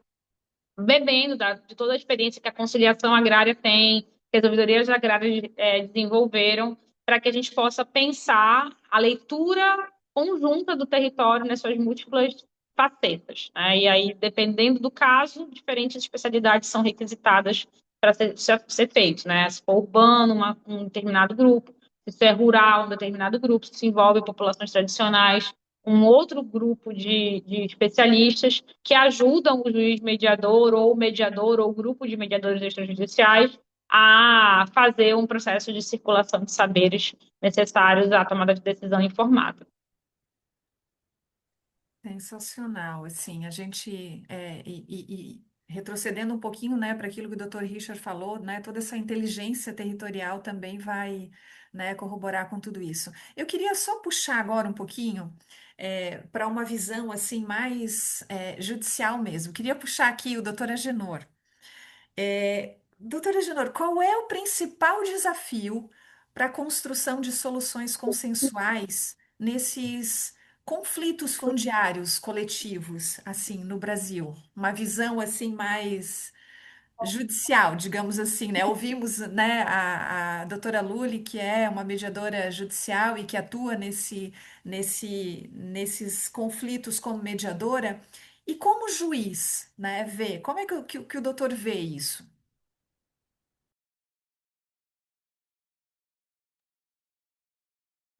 bebendo de toda a experiência que a conciliação agrária tem, que as ouvidorias agrárias desenvolveram, para que a gente possa pensar a leitura conjunta do território nas suas múltiplas facetas, né? E aí, dependendo do caso, diferentes especialidades são requisitadas para ser feito, né? Se for urbano, um determinado grupo, se é rural, um determinado grupo, se envolve populações tradicionais, um outro grupo de especialistas que ajudam o juiz mediador ou grupo de mediadores extrajudiciais a fazer um processo de circulação de saberes necessários à tomada de decisão informada. Sensacional, assim, a gente, retrocedendo um pouquinho, né, para aquilo que o Dr. Richard falou, né, toda essa inteligência territorial também vai, né, corroborar com tudo isso. Eu queria só puxar agora um pouquinho para uma visão, assim, mais judicial mesmo. Queria puxar aqui o Dr. Agenor. Doutora Genor, qual é o principal desafio para a construção de soluções consensuais nesses conflitos fundiários coletivos, assim, no Brasil? Uma visão, assim, mais judicial, digamos assim, né? Ouvimos, né, a doutora Lully, que é uma mediadora judicial e que atua nesses conflitos como mediadora, e como juiz, né, vê, como é que o doutor vê isso?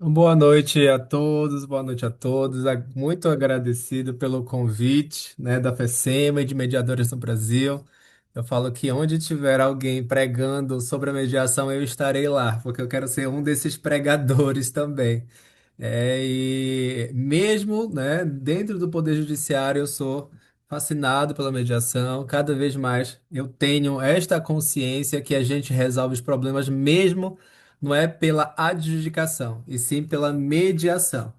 Boa noite a todos, boa noite a todos. Muito agradecido pelo convite, né, da FECEMA e de Mediadores no Brasil. Eu falo que onde tiver alguém pregando sobre a mediação, eu estarei lá, porque eu quero ser um desses pregadores também. E mesmo, né, dentro do Poder Judiciário, eu sou fascinado pela mediação. Cada vez mais eu tenho esta consciência que a gente resolve os problemas mesmo não é pela adjudicação, e sim pela mediação.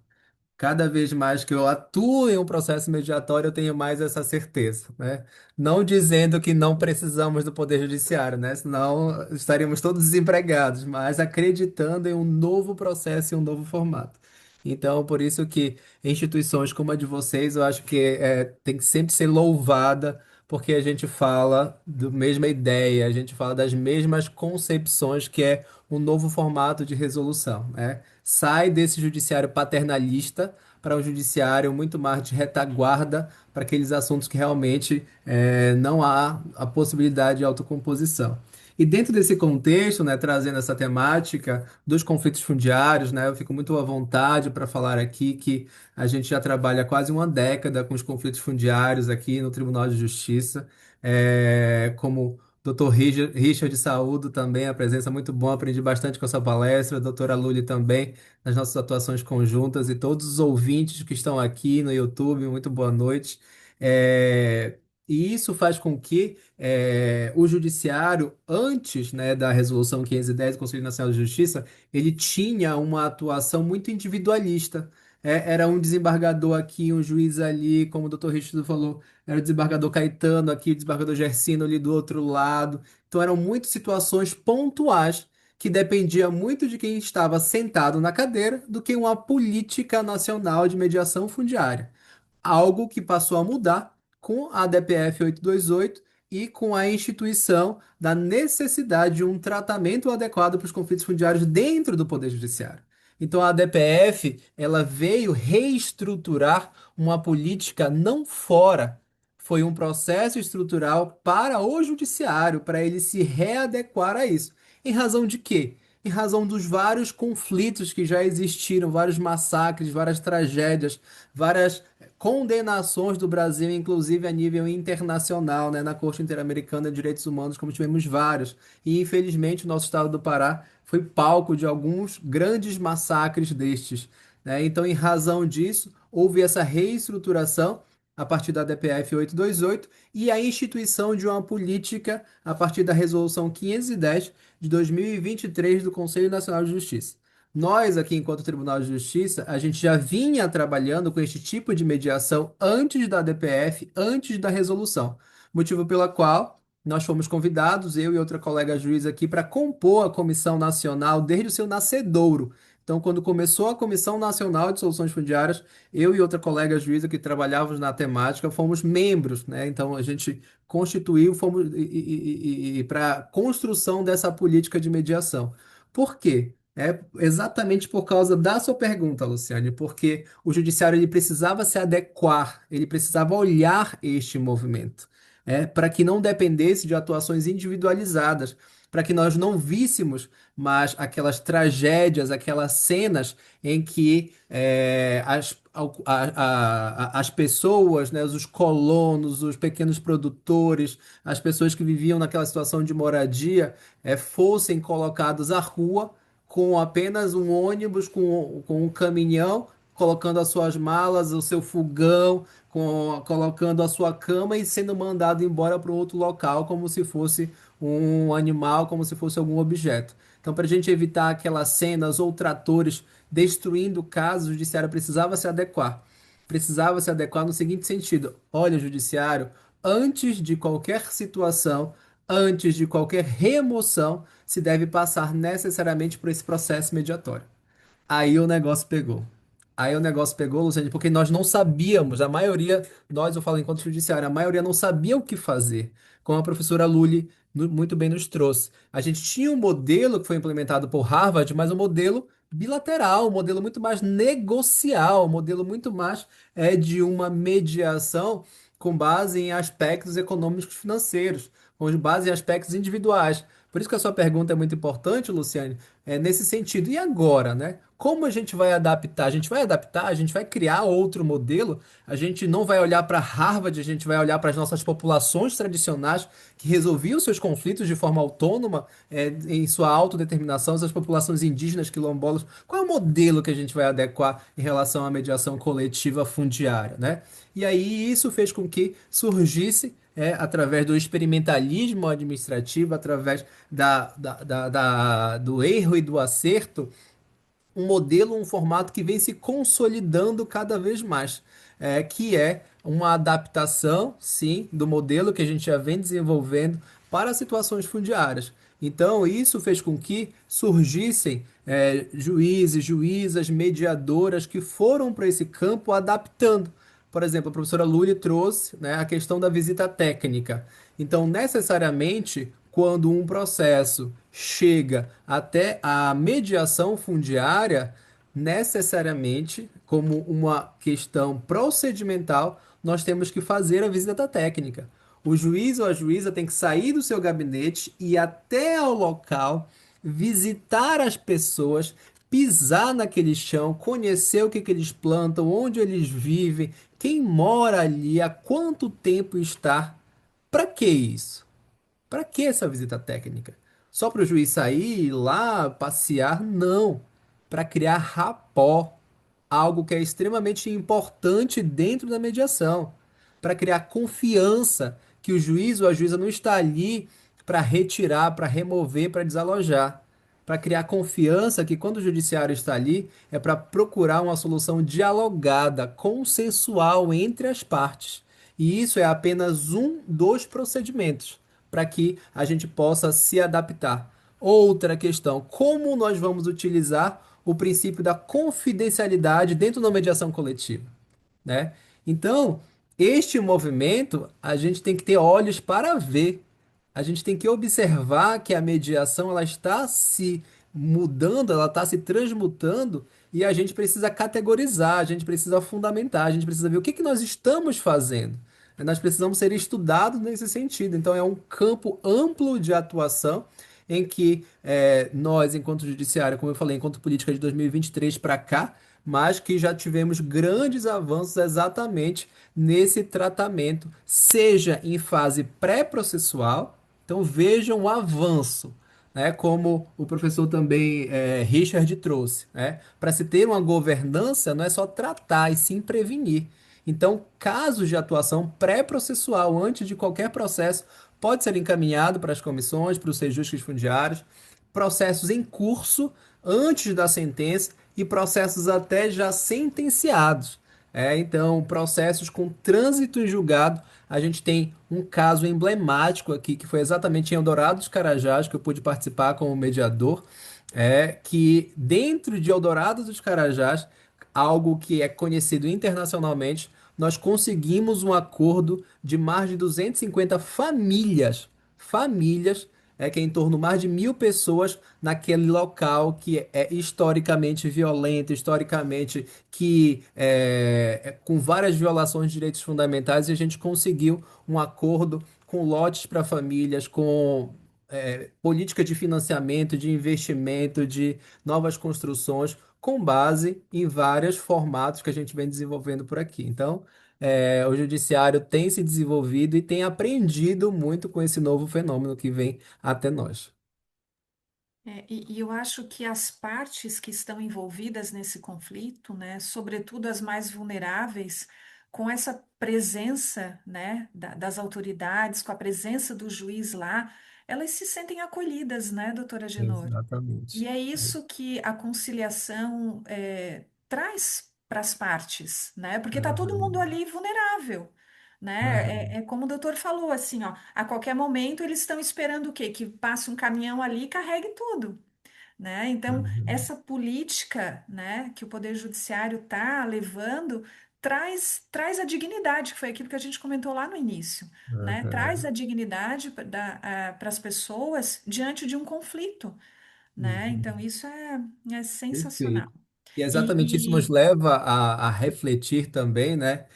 Cada vez mais que eu atuo em um processo mediatório, eu tenho mais essa certeza, né? Não dizendo que não precisamos do Poder Judiciário, né? Senão estaríamos todos desempregados, mas acreditando em um novo processo e um novo formato. Então, por isso que instituições como a de vocês, eu acho que tem que sempre ser louvada, porque a gente fala da mesma ideia, a gente fala das mesmas concepções, que é um novo formato de resolução, né? Sai desse judiciário paternalista para um judiciário muito mais de retaguarda para aqueles assuntos que realmente não há a possibilidade de autocomposição. E dentro desse contexto, né, trazendo essa temática dos conflitos fundiários, né, eu fico muito à vontade para falar aqui que a gente já trabalha há quase uma década com os conflitos fundiários aqui no Tribunal de Justiça, como Dr. Richard Saúdo também, a presença muito boa, aprendi bastante com a sua palestra, a doutora Lully também, nas nossas atuações conjuntas, e todos os ouvintes que estão aqui no YouTube, muito boa noite. É, E isso faz com que o judiciário, antes, né, da Resolução 510 do Conselho Nacional de Justiça, ele tinha uma atuação muito individualista. Era um desembargador aqui, um juiz ali, como o doutor Richard falou, era o desembargador Caetano aqui, o desembargador Gersino ali do outro lado. Então eram muitas situações pontuais que dependia muito de quem estava sentado na cadeira do que uma política nacional de mediação fundiária. Algo que passou a mudar com a DPF 828 e com a instituição da necessidade de um tratamento adequado para os conflitos fundiários dentro do Poder Judiciário. Então a DPF, ela veio reestruturar uma política não fora, foi um processo estrutural para o judiciário, para ele se readequar a isso. Em razão de quê? Em razão dos vários conflitos que já existiram, vários massacres, várias tragédias, várias condenações do Brasil, inclusive a nível internacional, né, na Corte Interamericana de Direitos Humanos, como tivemos vários. E infelizmente o nosso estado do Pará foi palco de alguns grandes massacres destes, né? Então, em razão disso, houve essa reestruturação a partir da DPF 828 e a instituição de uma política a partir da Resolução 510 de 2023 do Conselho Nacional de Justiça. Nós, aqui, enquanto Tribunal de Justiça, a gente já vinha trabalhando com este tipo de mediação antes da DPF, antes da resolução. Motivo pela qual nós fomos convidados, eu e outra colega juiz aqui, para compor a Comissão Nacional desde o seu nascedouro. Então, quando começou a Comissão Nacional de Soluções Fundiárias, eu e outra colega juíza que trabalhávamos na temática fomos membros, né? Então, a gente constituiu, fomos para a construção dessa política de mediação. Por quê? É exatamente por causa da sua pergunta, Luciane, porque o judiciário ele precisava se adequar, ele precisava olhar este movimento, para que não dependesse de atuações individualizadas, para que nós não víssemos mais aquelas tragédias, aquelas cenas em que as pessoas, né, os colonos, os pequenos produtores, as pessoas que viviam naquela situação de moradia, fossem colocados à rua com apenas um ônibus, com um caminhão, colocando as suas malas, o seu fogão, colocando a sua cama e sendo mandado embora para outro local, como se fosse um animal, como se fosse algum objeto. Então, para a gente evitar aquelas cenas ou tratores destruindo casas, o judiciário precisava se adequar. Precisava se adequar no seguinte sentido: olha, judiciário, antes de qualquer situação, antes de qualquer remoção, se deve passar necessariamente por esse processo mediatório. Aí o negócio pegou. Aí o negócio pegou, Luciane, porque nós não sabíamos, a maioria, nós, eu falo enquanto judiciário, a maioria não sabia o que fazer, como a professora Lully muito bem nos trouxe. A gente tinha um modelo que foi implementado por Harvard, mas um modelo bilateral, um modelo muito mais negocial, um modelo muito mais de uma mediação com base em aspectos econômicos financeiros, com base em aspectos individuais. Por isso que a sua pergunta é muito importante, Luciane, nesse sentido. E agora, né? Como a gente vai adaptar? A gente vai adaptar, a gente vai criar outro modelo, a gente não vai olhar para Harvard, a gente vai olhar para as nossas populações tradicionais que resolviam seus conflitos de forma autônoma, em sua autodeterminação, essas populações indígenas, quilombolas. Qual é o modelo que a gente vai adequar em relação à mediação coletiva fundiária, né? E aí isso fez com que surgisse através do experimentalismo administrativo, através do erro e do acerto, um modelo, um formato que vem se consolidando cada vez mais, que é uma adaptação, sim, do modelo que a gente já vem desenvolvendo para situações fundiárias. Então, isso fez com que surgissem juízes, juízas, mediadoras que foram para esse campo adaptando. Por exemplo, a professora Lully trouxe, né, a questão da visita técnica. Então, necessariamente, quando um processo chega até a mediação fundiária, necessariamente, como uma questão procedimental, nós temos que fazer a visita técnica. O juiz ou a juíza tem que sair do seu gabinete e ir até ao local, visitar as pessoas, pisar naquele chão, conhecer o que que eles plantam, onde eles vivem, quem mora ali, há quanto tempo está. Para que isso? Para que essa visita técnica? Só para o juiz sair, ir lá, passear? Não. Para criar rapport, algo que é extremamente importante dentro da mediação. Para criar confiança que o juiz ou a juíza não está ali para retirar, para remover, para desalojar. Para criar confiança que quando o judiciário está ali é para procurar uma solução dialogada, consensual entre as partes. E isso é apenas um dos procedimentos para que a gente possa se adaptar. Outra questão: como nós vamos utilizar o princípio da confidencialidade dentro da mediação coletiva, né? Então, este movimento a gente tem que ter olhos para ver. A gente tem que observar que a mediação ela está se mudando, ela está se transmutando e a gente precisa categorizar, a gente precisa fundamentar, a gente precisa ver o que que nós estamos fazendo. Nós precisamos ser estudados nesse sentido. Então, é um campo amplo de atuação em que nós, enquanto judiciário, como eu falei, enquanto política de 2023 para cá, mas que já tivemos grandes avanços exatamente nesse tratamento, seja em fase pré-processual. Então vejam o avanço, né? Como o professor também Richard trouxe, né? Para se ter uma governança, não é só tratar, e sim prevenir. Então, casos de atuação pré-processual, antes de qualquer processo, pode ser encaminhado para as comissões, para os sejusques fundiários, processos em curso antes da sentença e processos até já sentenciados. Então, processos com trânsito em julgado. A gente tem um caso emblemático aqui, que foi exatamente em Eldorado dos Carajás, que eu pude participar como mediador, é que dentro de Eldorado dos Carajás, algo que é conhecido internacionalmente, nós conseguimos um acordo de mais de 250 famílias, famílias, que é em torno de mais de 1.000 pessoas naquele local que é historicamente violento, historicamente com várias violações de direitos fundamentais, e a gente conseguiu um acordo com lotes para famílias, com política de financiamento, de investimento, de novas construções, com base em vários formatos que a gente vem desenvolvendo por aqui. Então, o judiciário tem se desenvolvido e tem aprendido muito com esse novo fenômeno que vem até nós. E eu acho que as partes que estão envolvidas nesse conflito, né, sobretudo as mais vulneráveis, com essa presença, né, das autoridades, com a presença do juiz lá, elas se sentem acolhidas, né, doutora Genor? E Exatamente. é isso que a conciliação traz para as partes, né? Porque está todo mundo Uhum, ali vulnerável, né? uhum, É como o doutor falou, assim, ó, a qualquer momento eles estão esperando o quê? Que passe um caminhão ali e carregue tudo, né? Então, uhum, essa política, né, que o Poder Judiciário está levando traz a dignidade, que foi aquilo que a gente comentou lá no início, né? Traz a uhum, dignidade para as pessoas diante de um conflito, né? Então, uhum. isso é sensacional. Perfeito. E exatamente isso nos E, leva a refletir também, né?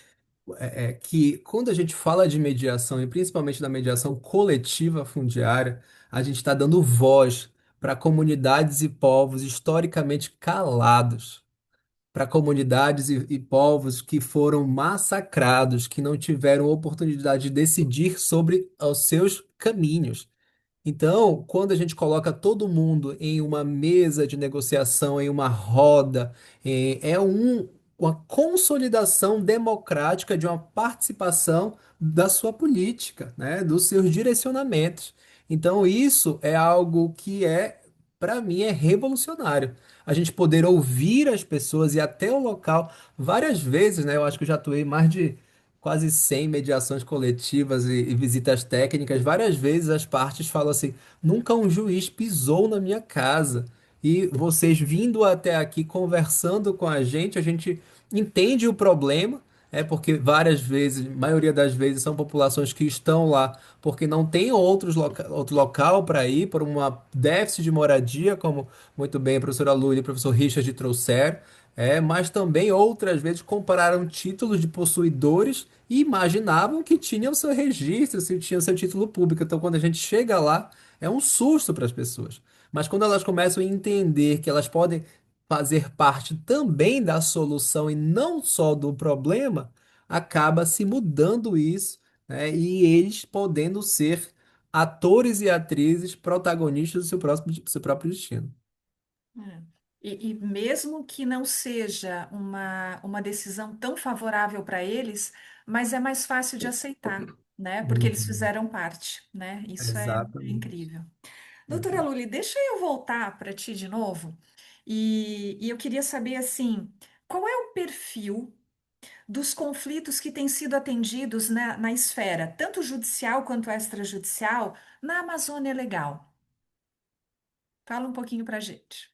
Que quando a gente fala de mediação, e principalmente da mediação coletiva fundiária, a gente está dando voz para comunidades e povos historicamente calados, para comunidades e povos que foram massacrados, que não tiveram oportunidade de decidir sobre os seus caminhos. Então, quando a gente coloca todo mundo em uma mesa de negociação, em uma roda, uma consolidação democrática de uma participação da sua política, né, dos seus direcionamentos. Então, isso é algo que para mim, é revolucionário. A gente poder ouvir as pessoas e até o local várias vezes, né? Eu acho que eu já atuei mais de quase 100 mediações coletivas e visitas técnicas. Várias vezes as partes falam assim: nunca um juiz pisou na minha casa. E vocês vindo até aqui conversando com a gente entende o problema. É porque várias vezes, maioria das vezes, são populações que estão lá porque não tem outro local para ir, por uma déficit de moradia, como muito bem a professora Lula e o professor Richard trouxeram. Mas também outras vezes compararam títulos de possuidores e imaginavam que tinham seu registro, se tinham seu título público. Então, quando a gente chega lá, é um susto para as pessoas. Mas quando elas começam a entender que elas podem fazer parte também da solução e não só do problema, acaba se mudando isso, né? E eles podendo ser atores e atrizes protagonistas do seu próprio destino. é, e mesmo que não seja uma decisão tão favorável para eles, mas é mais fácil de aceitar, né? Porque eles Uhum. fizeram parte, né? Isso é Exatamente. incrível. Doutora Uhum. Luli, deixa eu voltar para ti de novo. E eu queria saber, assim, qual é o perfil dos conflitos que têm sido atendidos na esfera, tanto judicial quanto extrajudicial, na Amazônia Legal? Fala um pouquinho para a gente.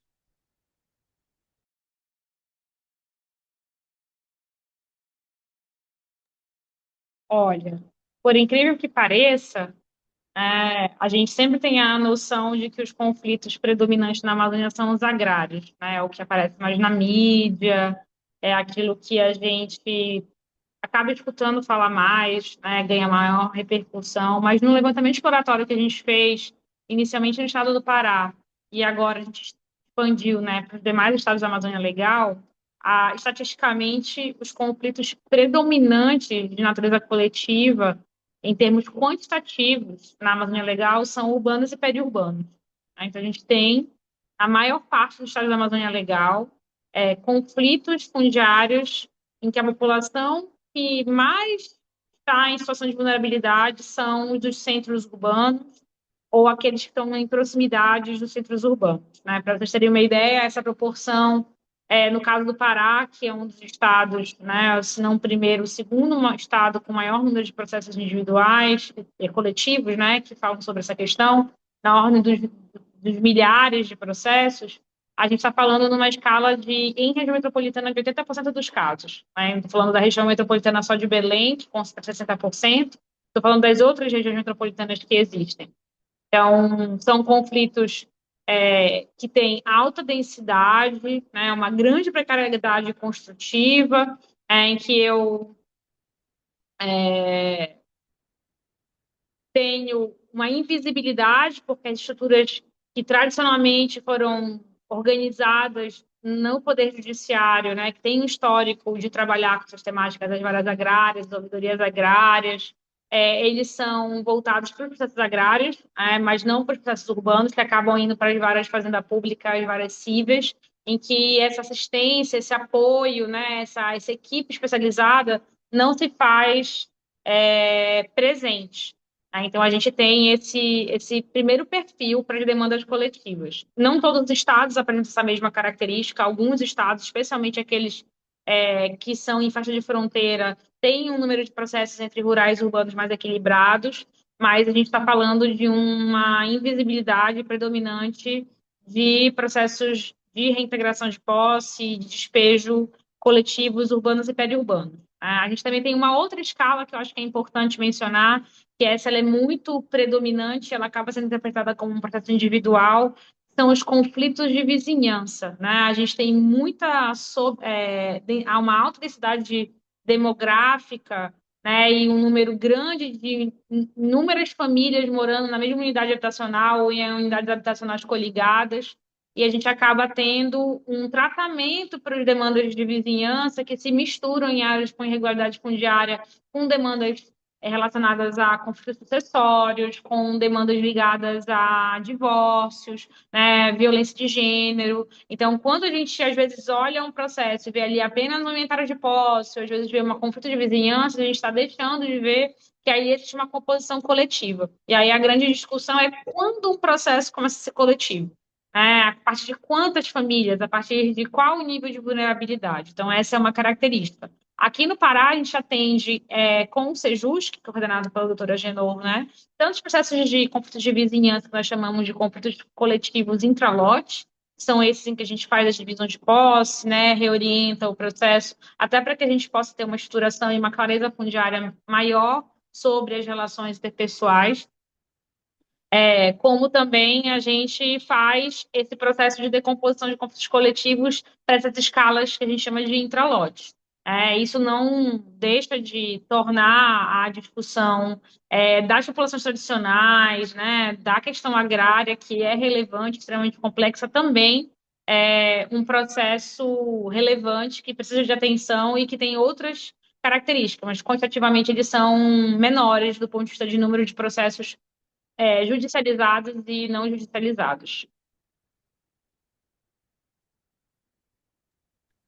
Olha, por incrível que pareça, a gente sempre tem a noção de que os conflitos predominantes na Amazônia são os agrários, né? É o que aparece mais na mídia, é aquilo que a gente acaba escutando falar mais, né? Ganha maior repercussão, mas no levantamento exploratório que a gente fez, inicialmente no estado do Pará, e agora a gente expandiu, né, para os demais estados da Amazônia Legal, estatisticamente, os conflitos predominantes de natureza coletiva em termos quantitativos na Amazônia Legal são urbanos e periurbanos, né? Então, a gente tem a maior parte dos estados da Amazônia Legal conflitos fundiários em que a população que mais está em situação de vulnerabilidade são os dos centros urbanos ou aqueles que estão em proximidades dos centros urbanos, né? Para vocês terem uma ideia, essa proporção no caso do Pará, que é um dos estados, né, se não o primeiro, o segundo estado com maior número de processos individuais e coletivos, né, que falam sobre essa questão, na ordem dos dos milhares de processos, a gente está falando numa escala de, em região metropolitana, de 80% dos casos. Né? Estou falando da região metropolitana só de Belém, que consta 60%. Estou falando das outras regiões metropolitanas que existem. Então, são conflitos que têm alta densidade, né, uma grande precariedade construtiva, em que eu tenho uma invisibilidade, porque as estruturas que tradicionalmente foram organizadas no Poder Judiciário, né, que tem um histórico de trabalhar com essas temáticas das varas agrárias, das ouvidorias agrárias, eles são voltados para os processos agrários, mas não para os processos urbanos, que acabam indo para as varas de fazenda pública, as varas cíveis, em que essa assistência, esse apoio, né, essa equipe especializada não se faz presente. Então, a gente tem esse primeiro perfil para as demandas coletivas. Não todos os estados apresentam essa mesma característica, alguns estados, especialmente aqueles que são em faixa de fronteira, têm um número de processos entre rurais e urbanos mais equilibrados, mas a gente está falando de uma invisibilidade predominante de processos de reintegração de posse, de despejo coletivos urbanos e periurbanos. A gente também tem uma outra escala que eu acho que é importante mencionar, que ela é muito predominante, ela acaba sendo interpretada como um processo individual, são os conflitos de vizinhança, né? A gente tem há uma alta densidade demográfica, né? E um número grande de inúmeras famílias morando na mesma unidade habitacional ou em unidades habitacionais coligadas, e a gente acaba tendo um tratamento para as demandas de vizinhança que se misturam em áreas com irregularidade fundiária, com demandas relacionadas a conflitos sucessórios, com demandas ligadas a divórcios, né, violência de gênero. Então, quando a gente, às vezes, olha um processo e vê ali apenas um inventário de posse, ou às vezes vê uma conflito de vizinhança, a gente está deixando de ver que aí existe uma composição coletiva. E aí a grande discussão é quando um processo começa a ser coletivo. A partir de quantas famílias, a partir de qual nível de vulnerabilidade. Então, essa é uma característica. Aqui no Pará, a gente atende com o Sejus, que é coordenado pela doutora Genor, né? Tantos processos de conflitos de vizinhança que nós chamamos de conflitos coletivos intralote, são esses em que a gente faz a divisão de posse, né? Reorienta o processo, até para que a gente possa ter uma estruturação e uma clareza fundiária maior sobre as relações interpessoais. Como também a gente faz esse processo de decomposição de conflitos coletivos para essas escalas que a gente chama de intralotes. Isso não deixa de tornar a discussão das populações tradicionais, né, da questão agrária, que é relevante, extremamente complexa, também um processo relevante que precisa de atenção e que tem outras características, mas quantitativamente eles são menores do ponto de vista de número de processos judicializados e não judicializados.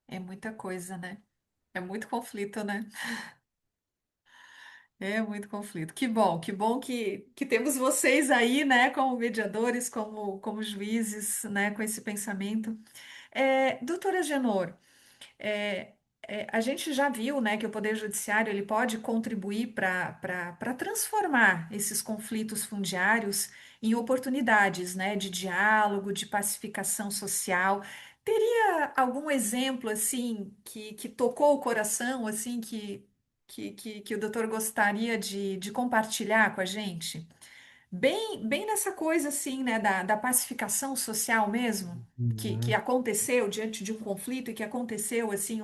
É muita coisa, né? É muito conflito, né? É muito conflito. Que bom que temos vocês aí, né, como mediadores, como juízes, né, com esse pensamento. Doutora Genor, é, a gente já viu, né, que o Poder Judiciário ele pode contribuir para transformar esses conflitos fundiários em oportunidades, né, de diálogo, de pacificação social. Teria algum exemplo assim que tocou o coração, assim que o doutor gostaria de compartilhar com a gente? Bem nessa coisa assim, né, da pacificação social mesmo, que Uhum. aconteceu diante de um conflito e que aconteceu assim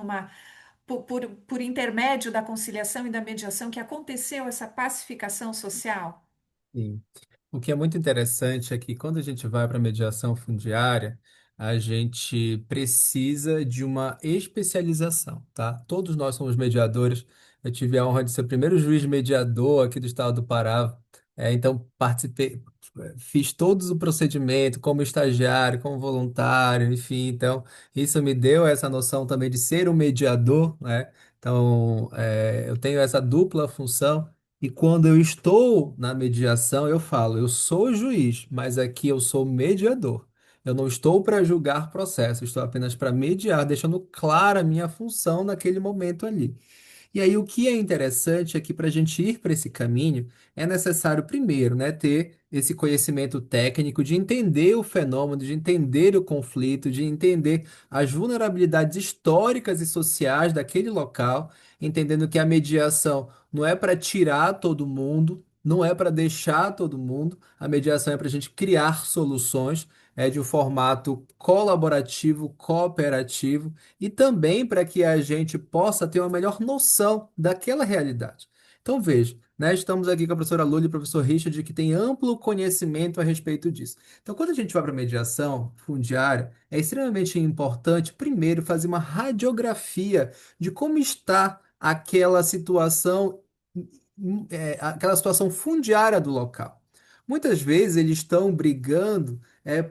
por intermédio da conciliação e da mediação, que aconteceu essa pacificação social. Sim. O que é muito interessante é que quando a gente vai para a mediação fundiária, a gente precisa de uma especialização, tá? Todos nós somos mediadores. Eu tive a honra de ser o primeiro juiz mediador aqui do estado do Pará. Então, participei, fiz todo o procedimento como estagiário, como voluntário, enfim. Então, isso me deu essa noção também de ser um mediador, né? Então, eu tenho essa dupla função. E quando eu estou na mediação, eu falo, eu sou juiz, mas aqui eu sou mediador. Eu não estou para julgar processo, estou apenas para mediar, deixando clara a minha função naquele momento ali. E aí o que é interessante é que para a gente ir para esse caminho, é necessário primeiro, né, ter esse conhecimento técnico de entender o fenômeno, de entender o conflito, de entender as vulnerabilidades históricas e sociais daquele local, entendendo que a mediação não é para tirar todo mundo, não é para deixar todo mundo, a mediação é para a gente criar soluções, de um formato colaborativo, cooperativo e também para que a gente possa ter uma melhor noção daquela realidade. Então, veja, né, estamos aqui com a professora Lula e o professor Richard, que tem amplo conhecimento a respeito disso. Então, quando a gente vai para a mediação fundiária, é extremamente importante, primeiro, fazer uma radiografia de como está aquela situação fundiária do local. Muitas vezes eles estão brigando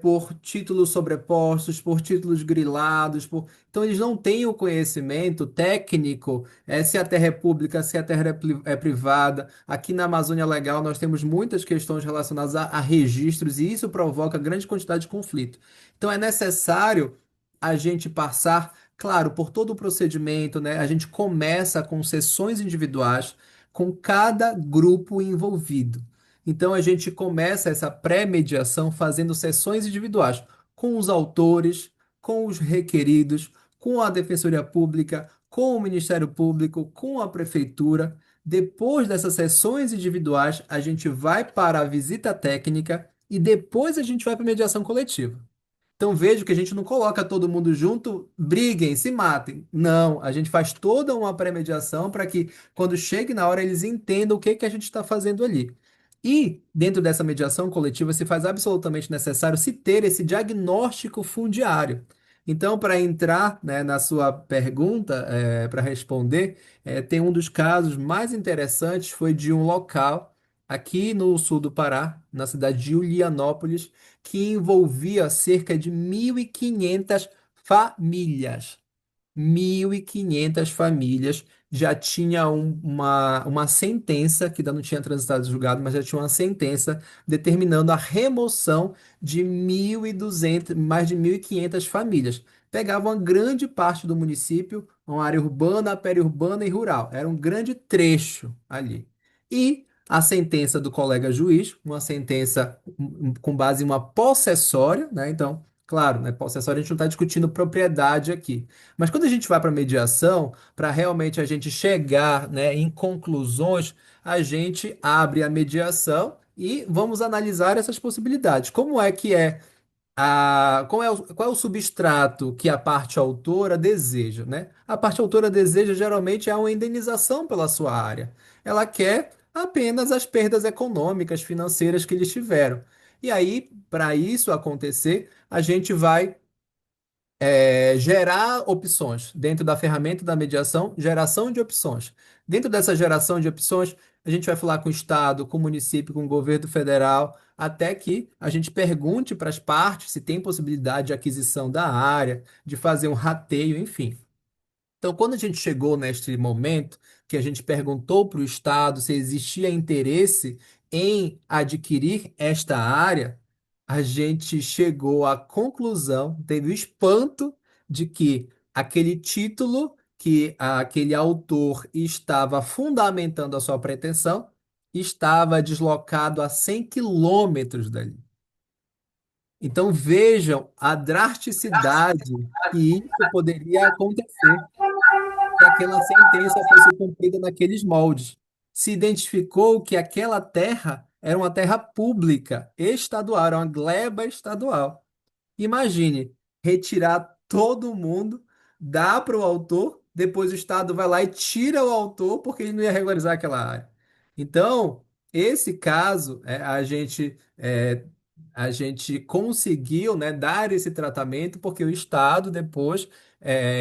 por títulos sobrepostos, por títulos grilados, então eles não têm o conhecimento técnico se a terra é pública, se a terra é privada. Aqui na Amazônia Legal nós temos muitas questões relacionadas a registros e isso provoca grande quantidade de conflito. Então é necessário a gente passar, claro, por todo o procedimento, né? A gente começa com sessões individuais com cada grupo envolvido. Então a gente começa essa pré-mediação fazendo sessões individuais com os autores, com os requeridos, com a Defensoria Pública, com o Ministério Público, com a Prefeitura. Depois dessas sessões individuais, a gente vai para a visita técnica e depois a gente vai para a mediação coletiva. Então vejo que a gente não coloca todo mundo junto, briguem, se matem. Não, a gente faz toda uma pré-mediação para que quando chegue na hora eles entendam o que que a gente está fazendo ali. E dentro dessa mediação coletiva se faz absolutamente necessário se ter esse diagnóstico fundiário. Então, para entrar, né, na sua pergunta, para responder, tem um dos casos mais interessantes foi de um local aqui no sul do Pará, na cidade de Julianópolis, que envolvia cerca de 1.500 famílias. 1.500 famílias já tinha uma sentença, que ainda não tinha transitado julgado, mas já tinha uma sentença determinando a remoção de 1.200, mais de 1.500 famílias. Pegava uma grande parte do município, uma área urbana, periurbana e rural. Era um grande trecho ali. E a sentença do colega juiz, uma sentença com base em uma possessória, né? Então, claro, né? Possessória a gente não está discutindo propriedade aqui. Mas quando a gente vai para mediação, para realmente a gente chegar, né, em conclusões, a gente abre a mediação e vamos analisar essas possibilidades. Como é que é qual é o substrato que a parte autora deseja, né? A parte autora deseja geralmente uma indenização pela sua área. Ela quer apenas as perdas econômicas, financeiras que eles tiveram. E aí, para isso acontecer, a gente vai gerar opções. Dentro da ferramenta da mediação, geração de opções. Dentro dessa geração de opções, a gente vai falar com o Estado, com o município, com o governo federal, até que a gente pergunte para as partes se tem possibilidade de aquisição da área, de fazer um rateio, enfim. Então, quando a gente chegou neste momento, que a gente perguntou para o Estado se existia interesse em adquirir esta área, a gente chegou à conclusão, teve o espanto de que aquele título que aquele autor estava fundamentando a sua pretensão estava deslocado a 100 quilômetros dali. Então, vejam a drasticidade que isso poderia acontecer que aquela sentença fosse cumprida naqueles moldes. Se identificou que aquela terra era uma terra pública, estadual, era uma gleba estadual. Imagine retirar todo mundo, dá para o autor, depois o Estado vai lá e tira o autor porque ele não ia regularizar aquela área. Então, esse caso, a gente conseguiu, né, dar esse tratamento porque o Estado depois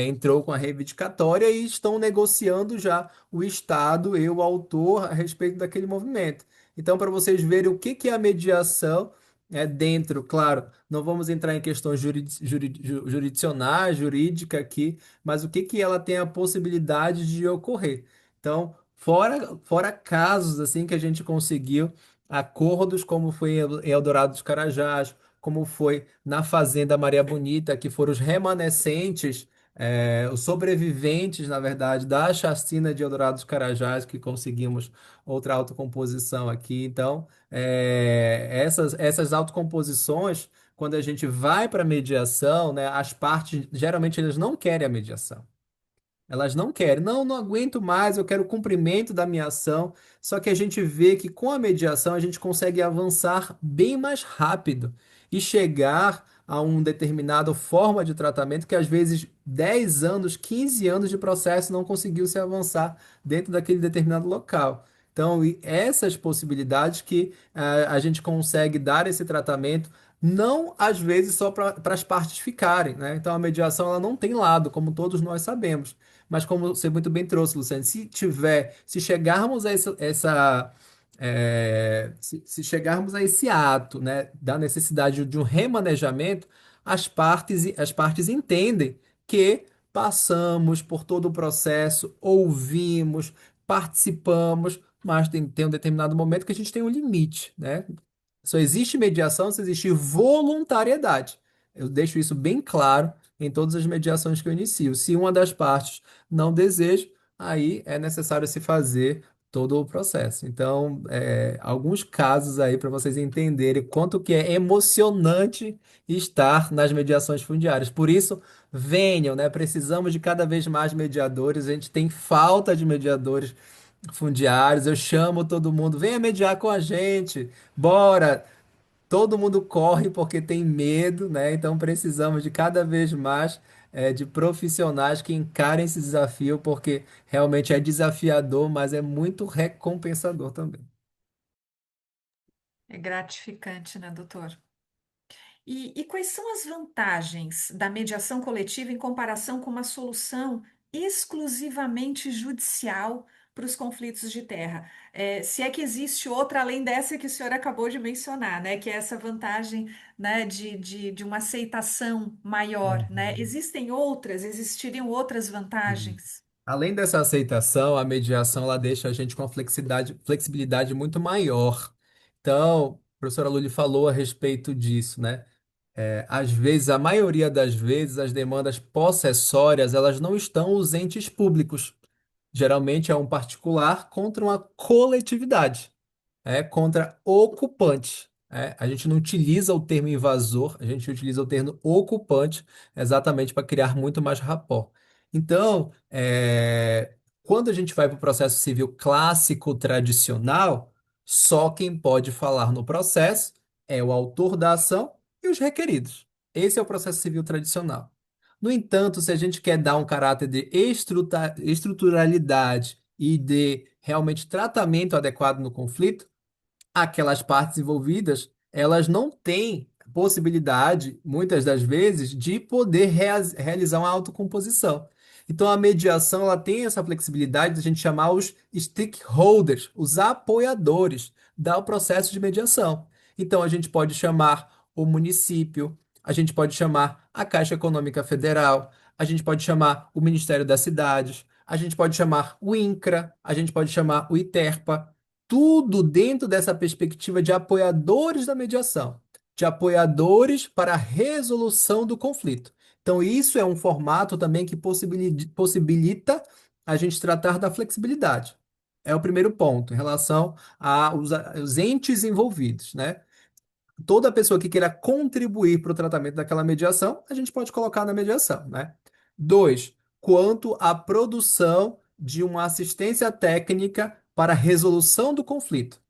entrou com a reivindicatória e estão negociando já o Estado e o autor a respeito daquele movimento. Então, para vocês verem o que que é a mediação, dentro, claro, não vamos entrar em questões jurisdicionais, jurídica aqui, mas o que que ela tem a possibilidade de ocorrer. Então, fora casos assim que a gente conseguiu acordos, como foi em Eldorado dos Carajás, como foi na Fazenda Maria Bonita, que foram os remanescentes os sobreviventes, na verdade, da chacina de Eldorado dos Carajás, que conseguimos outra autocomposição aqui. Então, essas autocomposições, quando a gente vai para a mediação, né, as partes geralmente eles não querem a mediação. Elas não querem, não, não aguento mais, eu quero o cumprimento da minha ação. Só que a gente vê que com a mediação a gente consegue avançar bem mais rápido e chegar a uma determinada forma de tratamento que às vezes 10 anos, 15 anos de processo não conseguiu se avançar dentro daquele determinado local. Então, e essas possibilidades que a gente consegue dar esse tratamento, não às vezes só para as partes ficarem, né? Então, a mediação ela não tem lado, como todos nós sabemos. Mas como você muito bem trouxe, Luciano, se chegarmos a se chegarmos a esse ato, né, da necessidade de um remanejamento, as partes entendem que passamos por todo o processo, ouvimos, participamos, mas tem um determinado momento que a gente tem um limite, né? Só existe mediação se existe voluntariedade. Eu deixo isso bem claro em todas as mediações que eu inicio. Se uma das partes não deseja, aí é necessário se fazer todo o processo. Então, alguns casos aí para vocês entenderem quanto que é emocionante estar nas mediações fundiárias. Por isso, venham, né? Precisamos de cada vez mais mediadores. A gente tem falta de mediadores fundiários. Eu chamo todo mundo, venha mediar com a gente. Bora! Todo mundo corre porque tem medo, né? Então precisamos de cada vez mais de profissionais que encarem esse desafio, porque realmente é desafiador, mas é muito recompensador também. É gratificante, né, doutor? E quais são as vantagens da mediação coletiva em comparação com uma solução exclusivamente judicial para os conflitos de terra? Se é que existe outra além dessa que o senhor acabou de mencionar, né? Que é essa vantagem, né, de uma aceitação maior, né? Uhum. Existem outras, existiriam outras Sim. vantagens? Além dessa aceitação, a mediação ela deixa a gente com uma flexibilidade muito maior. Então, a professora Lully falou a respeito disso, né? Às vezes, a maioria das vezes, as demandas possessórias, elas não estão os entes públicos. Geralmente é um particular contra uma coletividade, contra ocupante. A gente não utiliza o termo invasor, a gente utiliza o termo ocupante exatamente para criar muito mais rapport. Então, quando a gente vai para o processo civil clássico tradicional, só quem pode falar no processo é o autor da ação e os requeridos. Esse é o processo civil tradicional. No entanto, se a gente quer dar um caráter de estruturalidade e de realmente tratamento adequado no conflito, aquelas partes envolvidas, elas não têm possibilidade, muitas das vezes, de poder realizar uma autocomposição. Então, a mediação ela tem essa flexibilidade de a gente chamar os stakeholders, os apoiadores do processo de mediação. Então, a gente pode chamar o município, a gente pode chamar a Caixa Econômica Federal, a gente pode chamar o Ministério das Cidades, a gente pode chamar o INCRA, a gente pode chamar o ITERPA, tudo dentro dessa perspectiva de apoiadores da mediação, de apoiadores para a resolução do conflito. Então, isso é um formato também que possibilita a gente tratar da flexibilidade. É o primeiro ponto, em relação aos entes envolvidos, né? Toda pessoa que queira contribuir para o tratamento daquela mediação, a gente pode colocar na mediação, né? Dois, quanto à produção de uma assistência técnica para a resolução do conflito.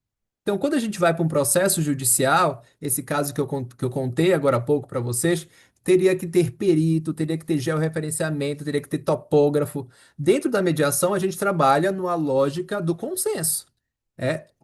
Então, quando a gente vai para um processo judicial, esse caso que eu contei agora há pouco para vocês, teria que ter perito, teria que ter georreferenciamento, teria que ter topógrafo. Dentro da mediação, a gente trabalha numa lógica do consenso.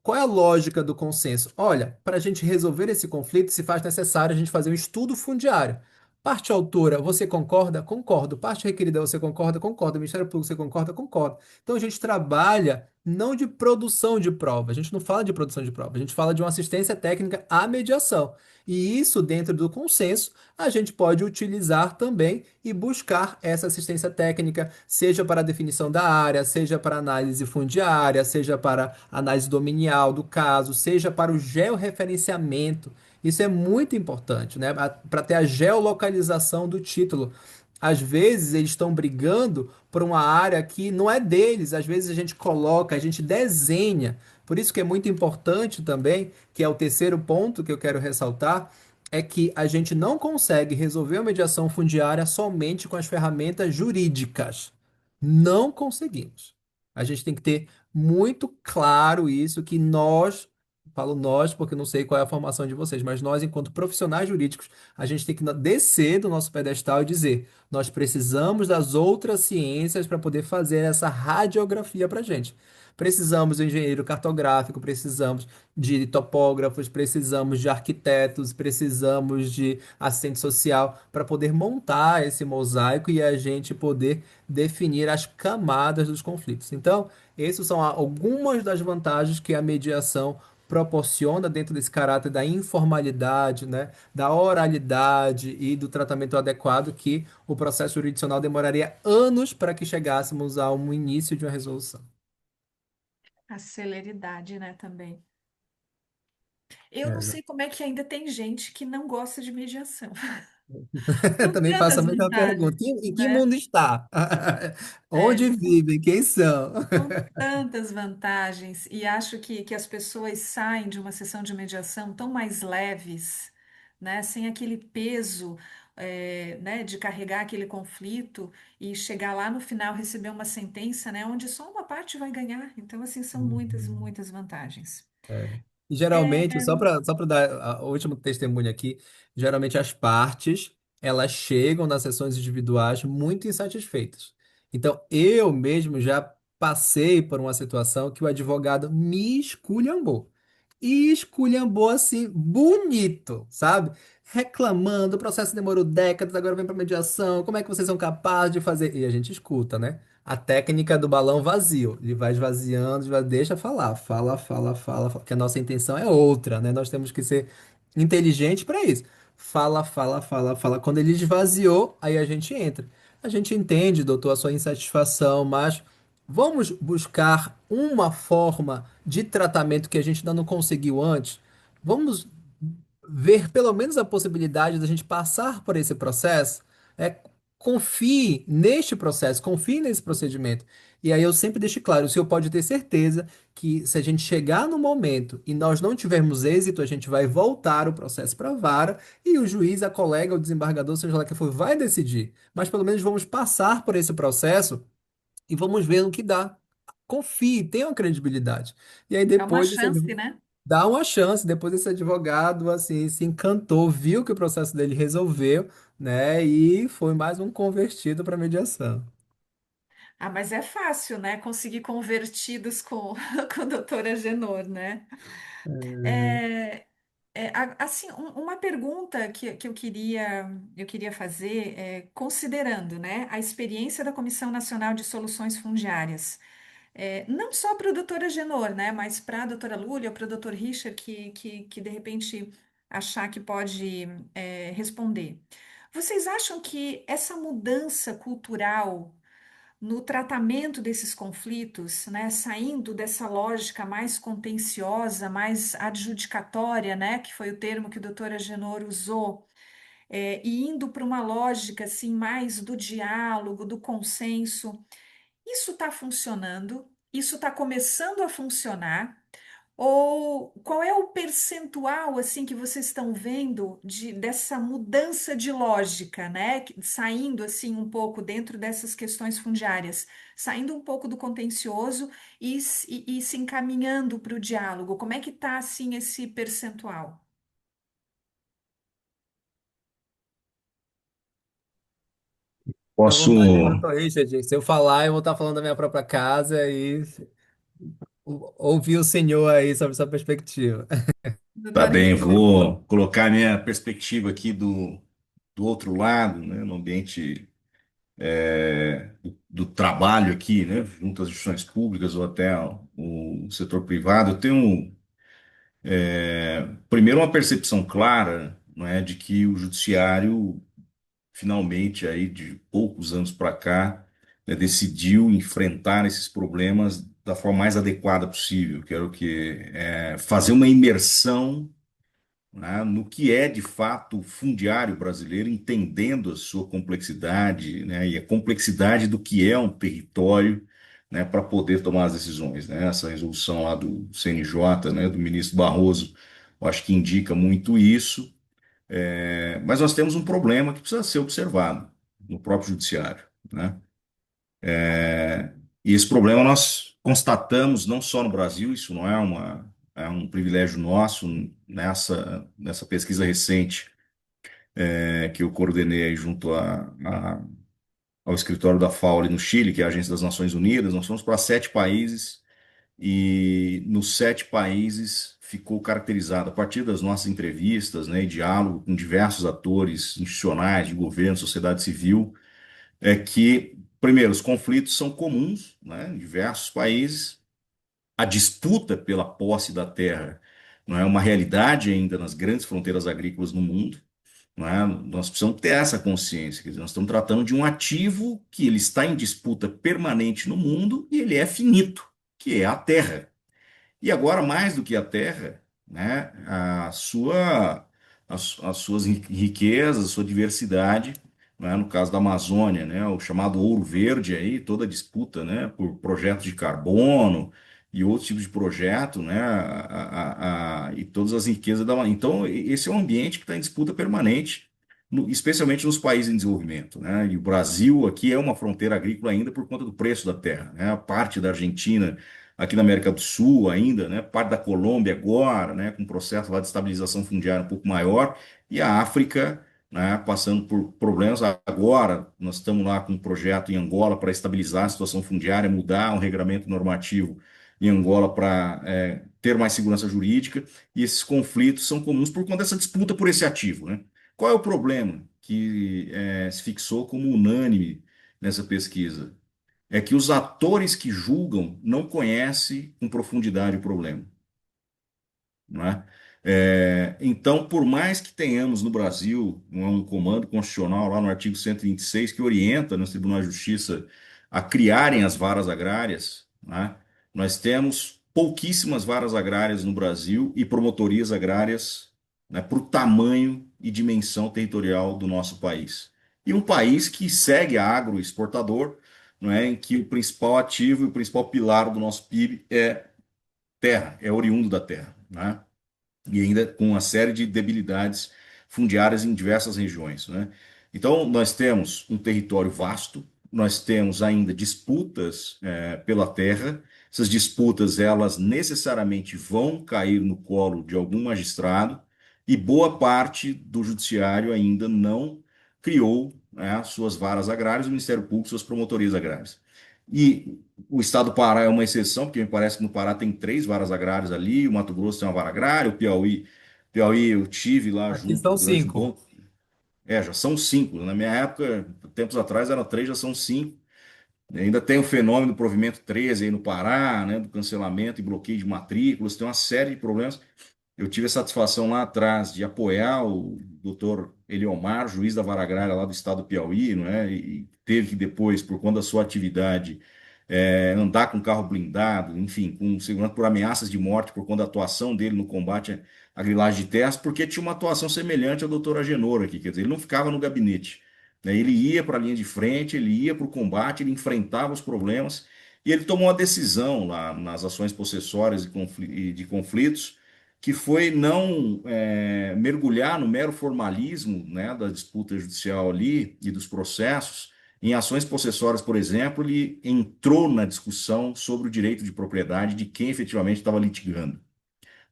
Qual é a lógica do consenso? Olha, para a gente resolver esse conflito, se faz necessário a gente fazer um estudo fundiário. Parte autora, você concorda? Concordo. Parte requerida, você concorda? Concordo. Ministério Público, você concorda? Concordo. Então a gente trabalha não de produção de prova, a gente não fala de produção de prova, a gente fala de uma assistência técnica à mediação. E isso, dentro do consenso, a gente pode utilizar também e buscar essa assistência técnica, seja para a definição da área, seja para análise fundiária, seja para análise dominial do caso, seja para o georreferenciamento. Isso é muito importante, né? Para ter a geolocalização do título. Às vezes eles estão brigando por uma área que não é deles. Às vezes a gente coloca, a gente desenha. Por isso que é muito importante também, que é o terceiro ponto que eu quero ressaltar, é que a gente não consegue resolver a mediação fundiária somente com as ferramentas jurídicas. Não conseguimos. A gente tem que ter muito claro isso, que nós, falo nós porque não sei qual é a formação de vocês, mas nós, enquanto profissionais jurídicos, a gente tem que descer do nosso pedestal e dizer: nós precisamos das outras ciências para poder fazer essa radiografia para a gente. Precisamos do engenheiro cartográfico, precisamos de topógrafos, precisamos de arquitetos, precisamos de assistente social para poder montar esse mosaico e a gente poder definir as camadas dos conflitos. Então, essas são algumas das vantagens que a mediação proporciona dentro desse caráter da informalidade, né, da oralidade e do tratamento adequado, que o processo jurisdicional demoraria anos para que chegássemos a um início de uma resolução. A celeridade, né, também. Eu não É, sei como é que ainda tem gente que não gosta de mediação. eu São também faço a tantas mesma pergunta. vantagens, Em que né? mundo está? É, Onde vivem? Quem são? são tantas vantagens e acho que as pessoas saem de uma sessão de mediação tão mais leves, né? Sem aquele peso, né, de carregar aquele conflito e chegar lá no final receber uma sentença, né, onde só uma parte vai ganhar. Então, assim, são muitas, Uhum. muitas vantagens. E É, geralmente, só para dar o último testemunho aqui, geralmente as partes, elas chegam nas sessões individuais muito insatisfeitas. Então, eu mesmo já passei por uma situação que o advogado me esculhambou. E esculhambou assim, bonito, sabe? Reclamando, o processo demorou décadas, agora vem para mediação, como é que vocês são capazes de fazer? E a gente escuta, né? A técnica do balão vazio. Ele vai esvaziando, deixa falar, fala, que a nossa intenção é outra, né? Nós temos que ser inteligentes para isso. Fala. Quando ele esvaziou, aí a gente entra. A gente entende, doutor, a sua insatisfação, mas vamos buscar uma forma de tratamento que a gente ainda não conseguiu antes. Vamos ver pelo menos a possibilidade da gente passar por esse processo. É, confie neste processo, confie nesse procedimento. E aí eu sempre deixo claro, o senhor pode ter certeza que se a gente chegar no momento e nós não tivermos êxito, a gente vai voltar o processo para a vara e o juiz, a colega, o desembargador, seja lá quem for, vai decidir. Mas pelo menos vamos passar por esse processo e vamos ver no que dá. Confie, tenha uma credibilidade. E aí é uma depois chance, né? dá uma chance. Depois esse advogado assim se encantou, viu que o processo dele resolveu, né? E foi mais um convertido para mediação. Ah, mas é fácil, né? Conseguir convertidos com, com a doutora Agenor, né? É, assim, uma pergunta que eu queria fazer, considerando, né, a experiência da Comissão Nacional de Soluções Fundiárias, não só para a doutora Agenor, né, mas para a doutora Lúlia, para o doutor Richard, que de repente achar que pode, responder. Vocês acham que essa mudança cultural no tratamento desses conflitos, né, saindo dessa lógica mais contenciosa, mais adjudicatória, né, que foi o termo que o doutor Agenor usou, e indo para uma lógica assim mais do diálogo, do consenso, isso está funcionando? Isso está começando a funcionar? Ou qual é o percentual assim que vocês estão vendo dessa mudança de lógica, né? Saindo assim um pouco dentro dessas questões fundiárias, saindo um pouco do contencioso e se encaminhando para o diálogo. Como é que está assim esse percentual? Fica à Posso, vontade, doutor Richard. Se eu falar, eu vou estar falando da minha própria casa e ouvir o senhor aí sobre sua perspectiva. tá Doutor bem, Richard, vou colocar minha perspectiva aqui do outro lado, né, no ambiente do trabalho aqui, né, junto às instituições públicas ou até o setor privado. Eu tenho, primeiro, uma percepção clara, não é, de que o judiciário finalmente aí de poucos anos para cá, né, decidiu enfrentar esses problemas da forma mais adequada possível. Quero que fazer uma imersão né, no que é de fato o fundiário brasileiro, entendendo a sua complexidade, né, e a complexidade do que é um território, né, para poder tomar as decisões, né? Essa resolução lá do CNJ, né, do ministro Barroso, eu acho que indica muito isso. Mas nós temos um problema que precisa ser observado no próprio judiciário, né? E esse problema nós constatamos não só no Brasil, isso não é é um privilégio nosso nessa pesquisa recente que eu coordenei aí junto ao escritório da FAO ali no Chile, que é a Agência das Nações Unidas. Nós fomos para 7 países e nos 7 países ficou caracterizado a partir das nossas entrevistas, né, e diálogo com diversos atores institucionais, de governo, sociedade civil, que, primeiro, os conflitos são comuns, né, em diversos países. A disputa pela posse da terra não é uma realidade ainda nas grandes fronteiras agrícolas no mundo. Não é? Nós precisamos ter essa consciência. Quer dizer, nós estamos tratando de um ativo que ele está em disputa permanente no mundo e ele é finito, que é a terra. E agora, mais do que a terra, né, as suas riquezas, a sua diversidade, né, no caso da Amazônia, né, o chamado ouro verde aí, toda a disputa, né, por projetos de carbono e outros tipos de projeto, né, e todas as riquezas da Amazônia. Então, esse é um ambiente que está em disputa permanente, especialmente nos países em desenvolvimento, né, e o Brasil aqui é uma fronteira agrícola ainda por conta do preço da terra, né, a parte da Argentina aqui na América do Sul ainda, né? Parte da Colômbia agora, né? Com um processo lá de estabilização fundiária um pouco maior, e a África, né? Passando por problemas agora. Nós estamos lá com um projeto em Angola para estabilizar a situação fundiária, mudar um regramento normativo em Angola para ter mais segurança jurídica, e esses conflitos são comuns por conta dessa disputa por esse ativo, né? Qual é o problema que se fixou como unânime nessa pesquisa? É que os atores que julgam não conhecem com profundidade o problema, não é? Então, por mais que tenhamos no Brasil um comando constitucional lá no artigo 126 que orienta nos tribunais de justiça a criarem as varas agrárias, né? Nós temos pouquíssimas varas agrárias no Brasil e promotorias agrárias, né, para o tamanho e dimensão territorial do nosso país. E um país que segue agroexportador, não é, em que o principal ativo e o principal pilar do nosso PIB é terra, é oriundo da terra, né? E ainda com uma série de debilidades fundiárias em diversas regiões, né? Então, nós temos um território vasto, nós temos ainda disputas pela terra. Essas disputas, elas necessariamente vão cair no colo de algum magistrado, e boa parte do judiciário ainda não criou, né, suas varas agrárias, o Ministério Público, suas promotorias agrárias. E o estado do Pará é uma exceção, porque me parece que no Pará tem 3 varas agrárias ali, o Mato Grosso tem uma vara agrária, o Piauí eu tive lá Aqui junto são durante um 5. bom. Já são 5. Na minha época, tempos atrás, eram 3, já são 5. Ainda tem o fenômeno do provimento 13 aí no Pará, né, do cancelamento e bloqueio de matrículas, tem uma série de problemas. Eu tive a satisfação lá atrás de apoiar o doutor Eliomar, juiz da Vara Agrária lá do estado do Piauí, não é? E teve que depois, por conta da sua atividade, andar com carro blindado, enfim, com segurança por ameaças de morte por conta da atuação dele no combate à grilagem de terras, porque tinha uma atuação semelhante ao doutor Agenor aqui, quer dizer, ele não ficava no gabinete, né? Ele ia para a linha de frente, ele ia para o combate, ele enfrentava os problemas, e ele tomou uma decisão lá nas ações possessórias e de conflitos, que foi não mergulhar no mero formalismo, né, da disputa judicial ali e dos processos. Em ações possessórias, por exemplo, ele entrou na discussão sobre o direito de propriedade de quem efetivamente estava litigando,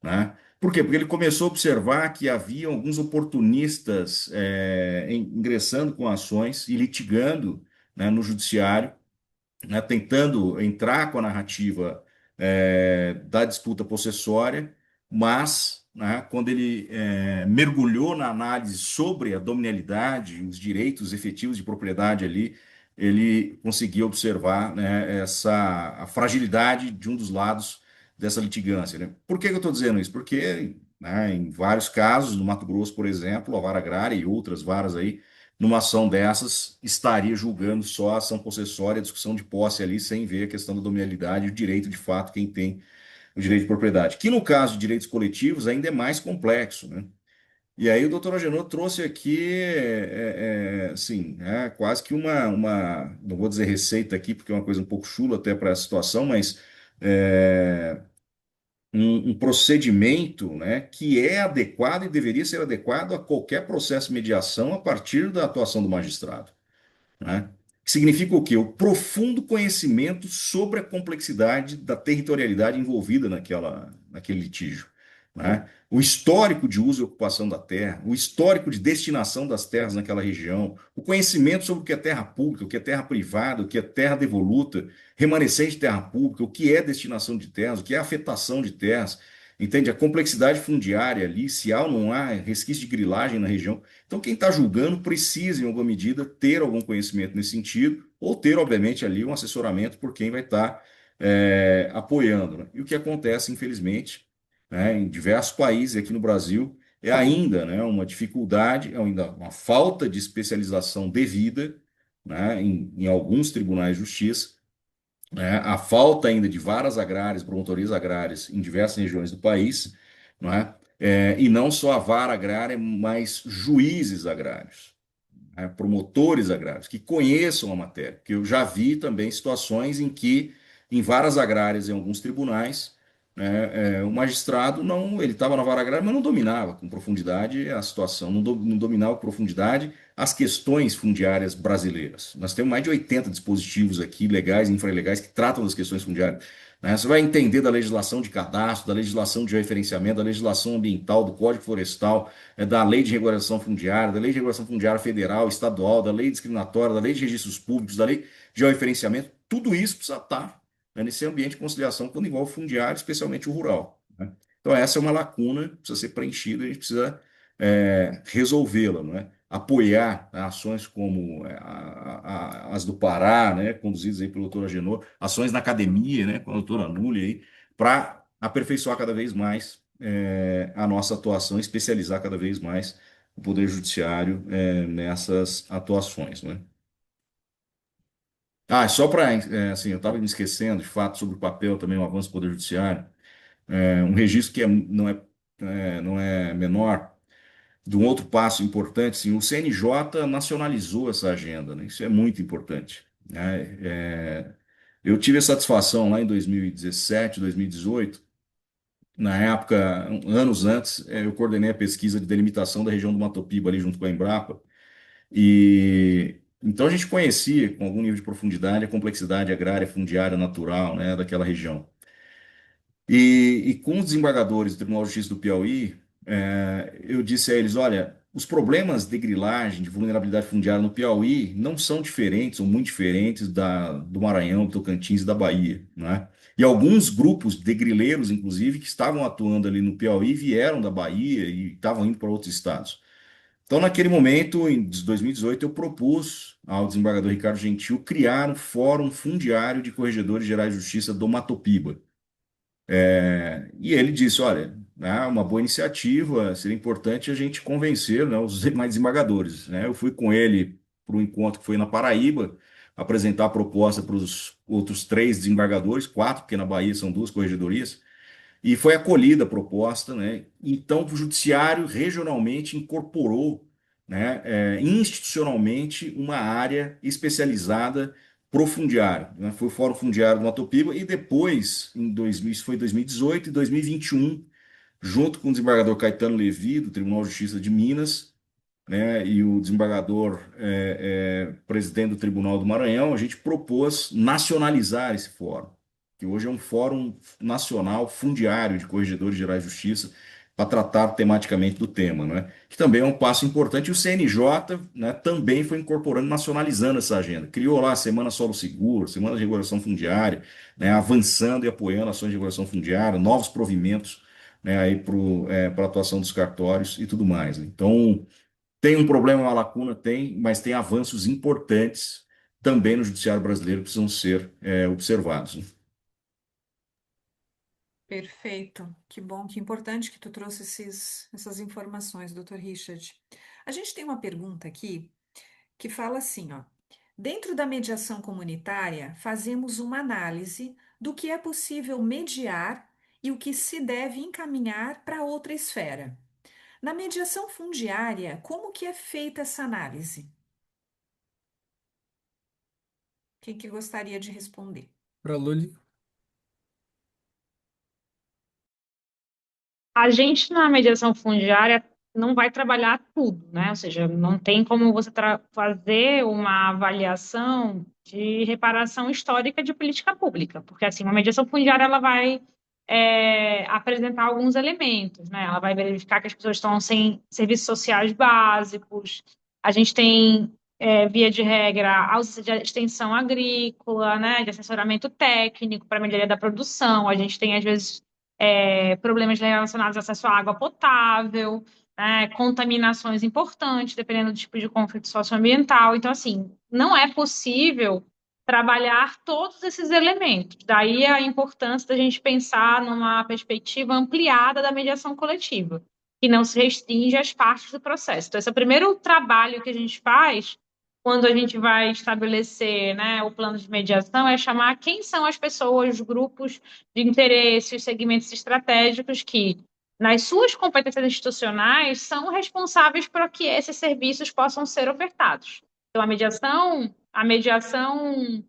né? Por quê? Porque ele começou a observar que havia alguns oportunistas ingressando com ações e litigando, né, no judiciário, né, tentando entrar com a narrativa da disputa possessória, mas, né, quando ele mergulhou na análise sobre a dominialidade, os direitos efetivos de propriedade ali, ele conseguiu observar, né, a fragilidade de um dos lados dessa litigância, né? Por que que eu estou dizendo isso? Porque, né, em vários casos, no Mato Grosso, por exemplo, a vara agrária e outras varas aí, numa ação dessas, estaria julgando só a ação possessória, a discussão de posse ali, sem ver a questão da dominialidade e o direito de fato, quem tem o direito de propriedade. Que no caso de direitos coletivos ainda é mais complexo, né? E aí o doutor Agenor trouxe aqui, assim, quase que não vou dizer receita aqui, porque é uma coisa um pouco chula até para essa situação, mas é, um procedimento, né, que é adequado e deveria ser adequado a qualquer processo de mediação a partir da atuação do magistrado, né? Que significa o quê? O profundo conhecimento sobre a complexidade da territorialidade envolvida naquele litígio, né? O histórico de uso e ocupação da terra, o histórico de destinação das terras naquela região, o conhecimento sobre o que é terra pública, o que é terra privada, o que é terra devoluta, remanescente de terra pública, o que é destinação de terras, o que é afetação de terras, entende? A complexidade fundiária ali, se há ou não há resquício de grilagem na região. Então, quem está julgando precisa, em alguma medida, ter algum conhecimento nesse sentido, ou ter, obviamente, ali um assessoramento por quem vai estar apoiando, né? E o que acontece, infelizmente, né, em diversos países, aqui no Brasil, é ainda, né, uma dificuldade, é ainda uma falta de especialização devida, né, em alguns tribunais de justiça, né, a falta ainda de varas agrárias, promotorias agrárias em diversas regiões do país, não é? E não só a vara agrária, mas juízes agrários, né, promotores agrários, que conheçam a matéria. Porque eu já vi também situações em que, em varas agrárias, em alguns tribunais, né, o magistrado não, ele estava na vara agrária, mas não dominava com profundidade a situação, não dominava com profundidade as questões fundiárias brasileiras. Nós temos mais de 80 dispositivos aqui, legais e infralegais, que tratam das questões fundiárias. Né? Você vai entender da legislação de cadastro, da legislação de referenciamento, da legislação ambiental, do Código Florestal, da Lei de Regulação Fundiária, da Lei de Regulação Fundiária Federal, Estadual, da Lei Discriminatória, da Lei de Registros Públicos, da Lei de Georreferenciamento. Tudo isso precisa estar, né, nesse ambiente de conciliação quando envolve o fundiário, especialmente o rural. Né? Então, essa é uma lacuna que precisa ser preenchida, a gente precisa resolvê-la, não é? Apoiar, né, ações como as do Pará, né, conduzidas aí pelo doutor Agenor, ações na academia, né, com a doutora Núlia aí, para aperfeiçoar cada vez mais a nossa atuação, especializar cada vez mais o Poder Judiciário nessas atuações, né? Só para, assim, eu estava me esquecendo, de fato, sobre o papel também, o avanço do Poder Judiciário, um registro que não é menor, de um outro passo importante, sim, o CNJ nacionalizou essa agenda, né? Isso é muito importante, né? Eu tive a satisfação lá em 2017, 2018, na época, anos antes, eu coordenei a pesquisa de delimitação da região do Mato Piba, ali junto com a Embrapa, e então a gente conhecia, com algum nível de profundidade, a complexidade agrária, fundiária, natural, né, daquela região. E com os desembargadores do Tribunal de Justiça do Piauí, eu disse a eles: olha, os problemas de grilagem, de vulnerabilidade fundiária no Piauí não são diferentes ou muito diferentes do Maranhão, do Tocantins e da Bahia, né? E alguns grupos de grileiros, inclusive, que estavam atuando ali no Piauí, vieram da Bahia e estavam indo para outros estados. Então, naquele momento, em 2018, eu propus ao desembargador Ricardo Gentil criar um Fórum Fundiário de Corregedores Gerais de Justiça do Mato Piba. E ele disse: olha, né, uma boa iniciativa, seria importante a gente convencer, né, os demais desembargadores. Né? Eu fui com ele para um encontro que foi na Paraíba, apresentar a proposta para os outros três desembargadores, quatro, porque na Bahia são duas corregedorias, e foi acolhida a proposta. Né? Então, o Judiciário regionalmente incorporou, né, institucionalmente, uma área especializada pro fundiário. Né? Foi o Fórum Fundiário do Mato Piba, e depois, isso foi 2018 e 2021, junto com o desembargador Caetano Levi, do Tribunal de Justiça de Minas, né, e o desembargador presidente do Tribunal do Maranhão, a gente propôs nacionalizar esse fórum, que hoje é um fórum nacional fundiário de corregedores gerais de justiça, para tratar tematicamente do tema, né? Que também é um passo importante. E o CNJ, né, também foi incorporando, nacionalizando essa agenda. Criou lá a Semana Solo Seguro, Semana de Regulação Fundiária, né, avançando e apoiando ações de regulação fundiária, novos provimentos, né, aí para a atuação dos cartórios e tudo mais. Né? Então, tem um problema, uma lacuna, tem, mas tem avanços importantes também no judiciário brasileiro que precisam ser observados. Né? Perfeito. Que bom, que importante que tu trouxe essas informações, Dr. Richard. A gente tem uma pergunta aqui que fala assim, ó. Dentro da mediação comunitária, fazemos uma análise do que é possível mediar e o que se deve encaminhar para outra esfera. Na mediação fundiária, como que é feita essa análise? Quem que gostaria de responder? Para Luli. A gente, na mediação fundiária, não vai trabalhar tudo, né? Ou seja, não tem como você fazer uma avaliação de reparação histórica de política pública, porque, assim, uma mediação fundiária, ela vai apresentar alguns elementos, né? Ela vai verificar que as pessoas estão sem serviços sociais básicos, a gente tem, via de regra, ausência de extensão agrícola, né? De assessoramento técnico para melhoria da produção, a gente tem, às vezes, problemas relacionados ao acesso à água potável, né, contaminações importantes, dependendo do tipo de conflito socioambiental. Então, assim, não é possível trabalhar todos esses elementos. Daí a importância da gente pensar numa perspectiva ampliada da mediação coletiva, que não se restringe às partes do processo. Então, esse é o primeiro trabalho que a gente faz quando a gente vai estabelecer, né, o plano de mediação, é chamar quem são as pessoas, os grupos de interesse, os segmentos estratégicos que, nas suas competências institucionais, são responsáveis por que esses serviços possam ser ofertados. Então, a mediação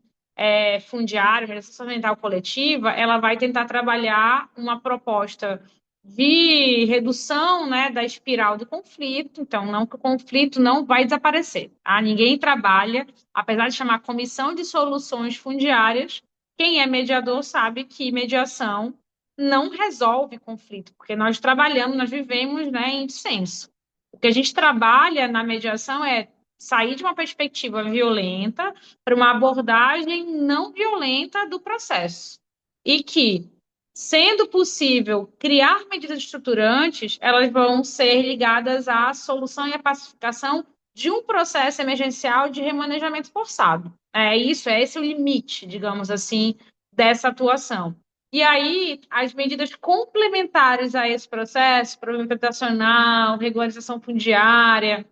fundiária, a mediação ambiental coletiva, ela vai tentar trabalhar uma proposta de redução, né, da espiral do conflito. Então, não que o conflito não vai desaparecer. Tá? Ninguém trabalha, apesar de chamar comissão de soluções fundiárias, quem é mediador sabe que mediação não resolve conflito, porque nós trabalhamos, nós vivemos, né, em dissenso. O que a gente trabalha na mediação é sair de uma perspectiva violenta para uma abordagem não violenta do processo. E que, sendo possível criar medidas estruturantes, elas vão ser ligadas à solução e à pacificação de um processo emergencial de remanejamento forçado. É isso, é esse o limite, digamos assim, dessa atuação. E aí, as medidas complementares a esse processo, problema habitacional, regularização fundiária,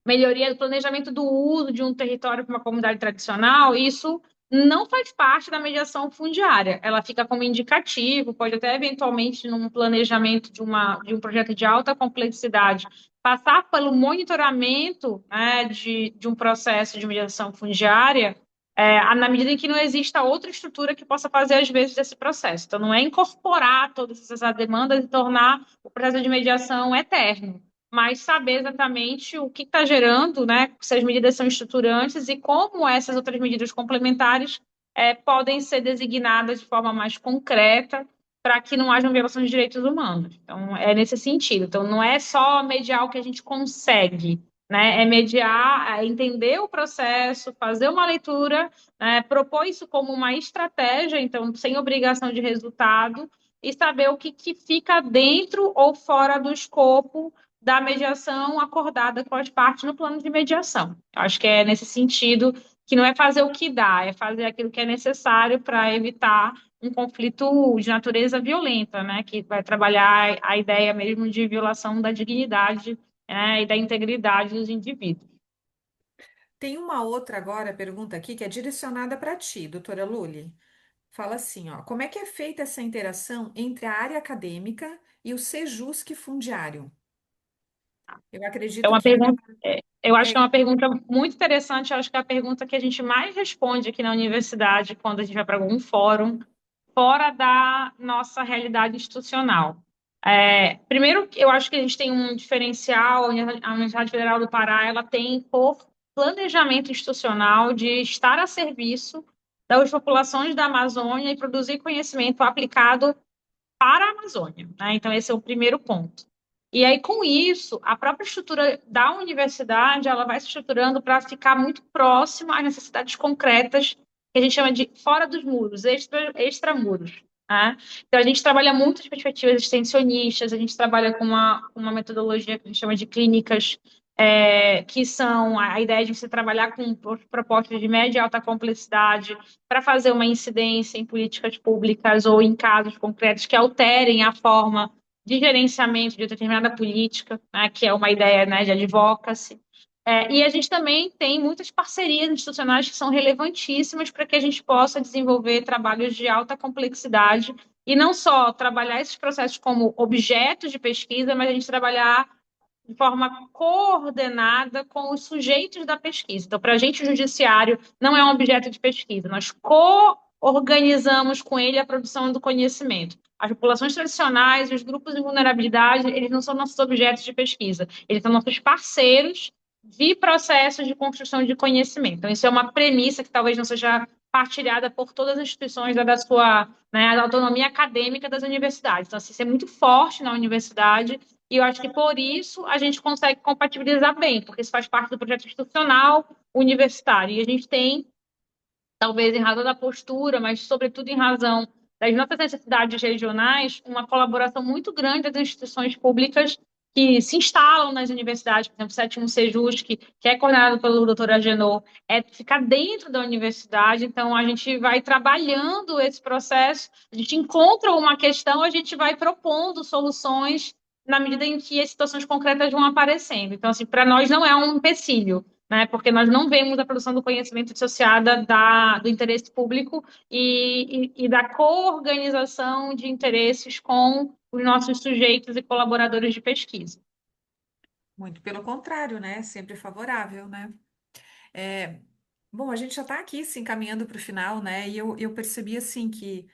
melhoria do planejamento do uso de um território para uma comunidade tradicional, isso não faz parte da mediação fundiária. Ela fica como indicativo, pode até eventualmente, num planejamento de um projeto de alta complexidade, passar pelo monitoramento, né, de um processo de mediação fundiária, na medida em que não exista outra estrutura que possa fazer, às vezes, esse processo. Então, não é incorporar todas essas demandas e tornar o processo de mediação eterno, mas saber exatamente o que está gerando, né, se as medidas são estruturantes e como essas outras medidas complementares podem ser designadas de forma mais concreta para que não haja violação de direitos humanos. Então, é nesse sentido. Então, não é só mediar o que a gente consegue, né, é mediar, entender o processo, fazer uma leitura, propor isso como uma estratégia, então, sem obrigação de resultado, e saber o que fica dentro ou fora do escopo da mediação acordada com as partes no plano de mediação. Acho que é nesse sentido que não é fazer o que dá, é fazer aquilo que é necessário para evitar um conflito de natureza violenta, né, que vai trabalhar a ideia mesmo de violação da dignidade, e da integridade dos indivíduos. Tem uma outra agora pergunta aqui que é direcionada para ti, doutora Lully. Fala assim, ó, como é que é feita essa interação entre a área acadêmica e o Sejusc fundiário? Eu É acredito uma que é, pergunta, eu acho que é é- uma pergunta muito interessante, eu acho que é a pergunta que a gente mais responde aqui na universidade quando a gente vai para algum fórum fora da nossa realidade institucional. Primeiro, eu acho que a gente tem um diferencial, a Universidade Federal do Pará, ela tem por planejamento institucional de estar a serviço das populações da Amazônia e produzir conhecimento aplicado para a Amazônia, né? Então, esse é o primeiro ponto. E aí, com isso, a própria estrutura da universidade, ela vai se estruturando para ficar muito próxima às necessidades concretas, que a gente chama de fora dos muros, extramuros. Né? Então, a gente trabalha muito as perspectivas extensionistas, a gente trabalha com uma metodologia que a gente chama de clínicas, que são a ideia de você trabalhar com propostas de média e alta complexidade para fazer uma incidência em políticas públicas ou em casos concretos que alterem a forma de gerenciamento de determinada política, né, que é uma ideia, né, de advocacy. E a gente também tem muitas parcerias institucionais que são relevantíssimas para que a gente possa desenvolver trabalhos de alta complexidade e não só trabalhar esses processos como objetos de pesquisa, mas a gente trabalhar de forma coordenada com os sujeitos da pesquisa. Então, para a gente, o judiciário não é um objeto de pesquisa, nós co-organizamos com ele a produção do conhecimento. As populações tradicionais, os grupos de vulnerabilidade, eles não são nossos objetos de pesquisa, eles são nossos parceiros de processos de construção de conhecimento. Então, isso é uma premissa que talvez não seja partilhada por todas as instituições da sua, né, da autonomia acadêmica das universidades. Então, assim, isso é muito forte na universidade e eu acho que por isso a gente consegue compatibilizar bem, porque isso faz parte do projeto institucional universitário. E a gente tem, talvez em razão da postura, mas sobretudo em razão das nossas necessidades regionais, uma colaboração muito grande das instituições públicas que se instalam nas universidades, por exemplo, o sétimo Sejus, que é coordenado pelo doutor Agenor, ficar dentro da universidade, então a gente vai trabalhando esse processo, a gente encontra uma questão, a gente vai propondo soluções na medida em que as situações concretas vão aparecendo. Então, assim, para nós não é um empecilho, né? Porque nós não vemos a produção do conhecimento dissociada do interesse público e da coorganização de interesses com os nossos sujeitos e colaboradores de pesquisa. Muito pelo contrário, né? Sempre favorável, né? É, bom, a gente já está aqui se encaminhando para o final, né? E eu percebi assim que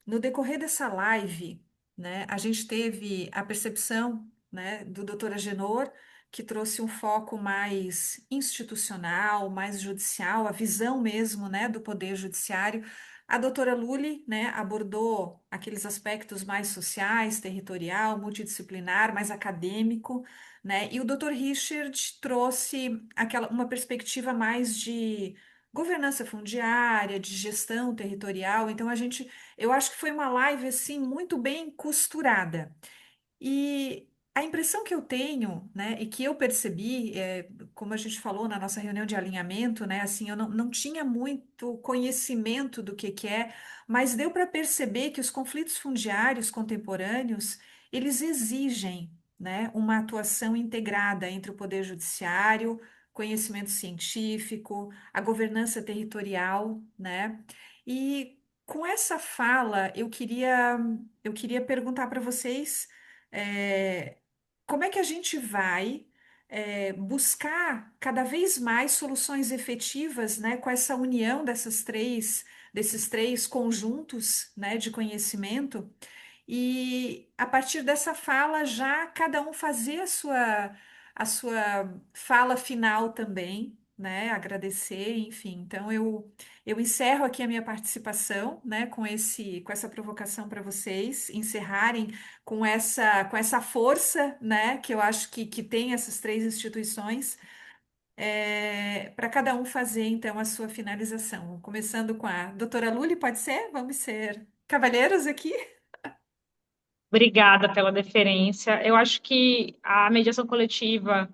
no decorrer dessa live, né, a gente teve a percepção, né, do Dr. Agenor, que trouxe um foco mais institucional, mais judicial, a visão mesmo, né, do poder judiciário. A doutora Lully, né, abordou aqueles aspectos mais sociais, territorial, multidisciplinar, mais acadêmico, né, e o Dr. Richard trouxe uma perspectiva mais de governança fundiária, de gestão territorial. Então eu acho que foi uma live assim muito bem costurada. E a impressão que eu tenho, né, e que eu percebi, como a gente falou na nossa reunião de alinhamento, né, assim, eu não tinha muito conhecimento do que é, mas deu para perceber que os conflitos fundiários contemporâneos, eles exigem, né, uma atuação integrada entre o poder judiciário, conhecimento científico, a governança territorial, né? E com essa fala, eu queria perguntar para vocês é, como é que a gente vai buscar cada vez mais soluções efetivas, né, com essa união desses três conjuntos, né, de conhecimento, e a partir dessa fala já cada um fazer a sua fala final também, né, agradecer, enfim. Então eu encerro aqui a minha participação, né, com essa provocação para vocês encerrarem com essa força, né, que eu acho que tem essas três instituições, para cada um fazer, então, a sua finalização. Começando com a doutora Lully, pode ser? Vamos ser cavalheiros aqui? Obrigada pela deferência. Eu acho que a mediação coletiva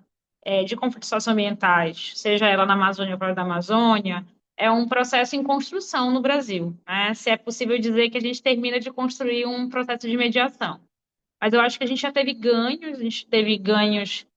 de conflitos socioambientais, seja ela na Amazônia ou fora da Amazônia, é um processo em construção no Brasil, né? Se é possível dizer que a gente termina de construir um processo de mediação. Mas eu acho que a gente já teve ganhos, a gente teve ganhos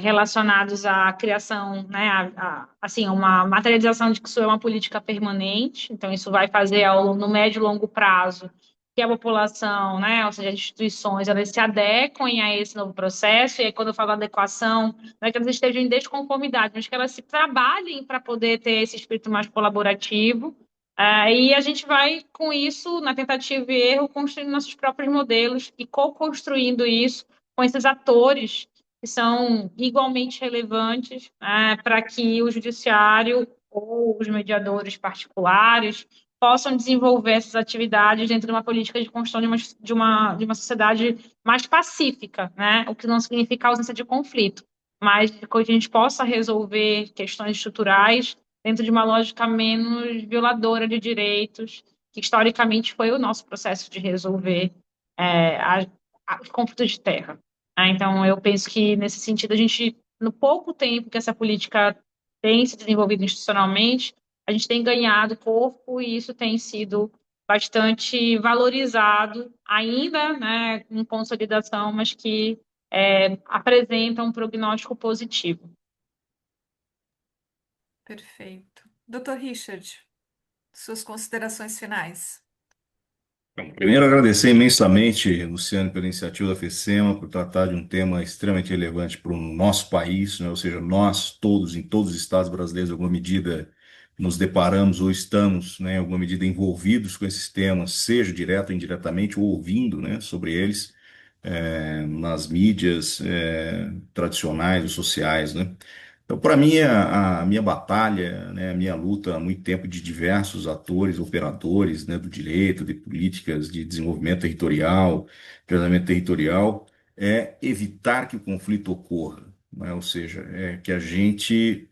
relacionados à criação, né, assim, uma materialização de que isso é uma política permanente, então isso vai fazer no médio e longo prazo que a população, né, ou seja, as instituições, elas se adequem a esse novo processo, e aí quando eu falo adequação, não é que elas estejam em desconformidade, mas que elas se trabalhem para poder ter esse espírito mais colaborativo, e a gente vai, com isso, na tentativa e erro, construindo nossos próprios modelos e co-construindo isso com esses atores que são igualmente relevantes para que o judiciário ou os mediadores particulares possam desenvolver essas atividades dentro de uma política de construção de uma sociedade mais pacífica, né? O que não significa ausência de conflito, mas que a gente possa resolver questões estruturais dentro de uma lógica menos violadora de direitos, que historicamente foi o nosso processo de resolver os conflitos de terra. Então, eu penso que, nesse sentido, a gente, no pouco tempo que essa política tem se desenvolvido institucionalmente, a gente tem ganhado corpo e isso tem sido bastante valorizado, ainda, né, em consolidação, mas que apresenta um prognóstico positivo. Perfeito. Doutor Richard, suas considerações finais. Bom, primeiro, agradecer imensamente, Luciano, pela iniciativa da FECEMA, por tratar de um tema extremamente relevante para o nosso país, né? Ou seja, nós todos, em todos os estados brasileiros, em alguma medida, nos deparamos ou estamos, né, em alguma medida, envolvidos com esses temas, seja direto ou indiretamente, ou ouvindo, né, sobre eles, nas mídias, tradicionais ou sociais, né? Então, para mim, a minha batalha, né, a minha luta há muito tempo de diversos atores, operadores, né, do direito, de políticas de desenvolvimento territorial, de ordenamento territorial, é evitar que o conflito ocorra, né? Ou seja, é que a gente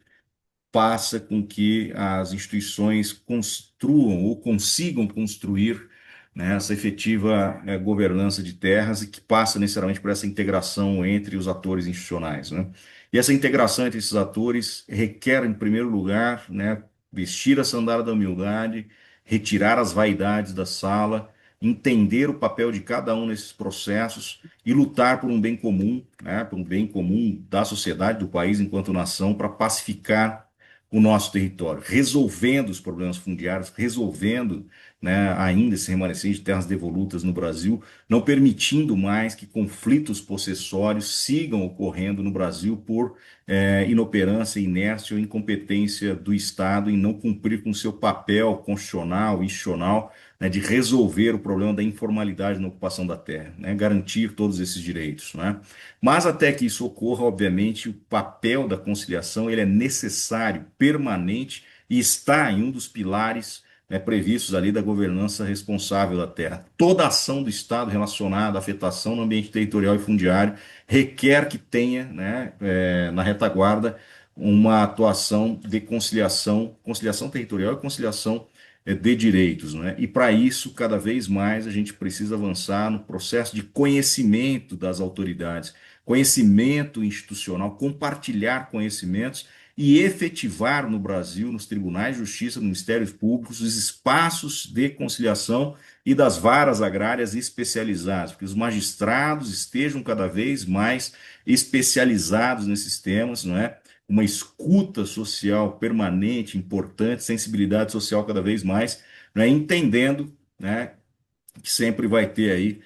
passa com que as instituições construam ou consigam construir, né, essa efetiva governança de terras e que passa necessariamente por essa integração entre os atores institucionais, né? E essa integração entre esses atores requer, em primeiro lugar, né, vestir a sandália da humildade, retirar as vaidades da sala, entender o papel de cada um nesses processos e lutar por um bem comum, né, por um bem comum da sociedade, do país enquanto nação, para pacificar o nosso território, resolvendo os problemas fundiários, resolvendo, né, ainda esse remanescente de terras devolutas no Brasil, não permitindo mais que conflitos possessórios sigam ocorrendo no Brasil por inoperância, inércia ou incompetência do Estado em não cumprir com seu papel constitucional, institucional, né, de resolver o problema da informalidade na ocupação da terra, né, garantir todos esses direitos, né? Mas até que isso ocorra, obviamente, o papel da conciliação ele é necessário, permanente e está em um dos pilares, né, previstos ali da governança responsável da terra. Toda ação do Estado relacionada à afetação no ambiente territorial e fundiário requer que tenha, né, na retaguarda uma atuação de conciliação, conciliação territorial e conciliação de direitos, né? E para isso, cada vez mais, a gente precisa avançar no processo de conhecimento das autoridades, conhecimento institucional, compartilhar conhecimentos e efetivar no Brasil, nos tribunais de justiça, nos ministérios públicos, os espaços de conciliação e das varas agrárias especializadas, porque os magistrados estejam cada vez mais especializados nesses temas, não é? Uma escuta social permanente, importante, sensibilidade social cada vez mais, né? Entendendo, né, que sempre vai ter aí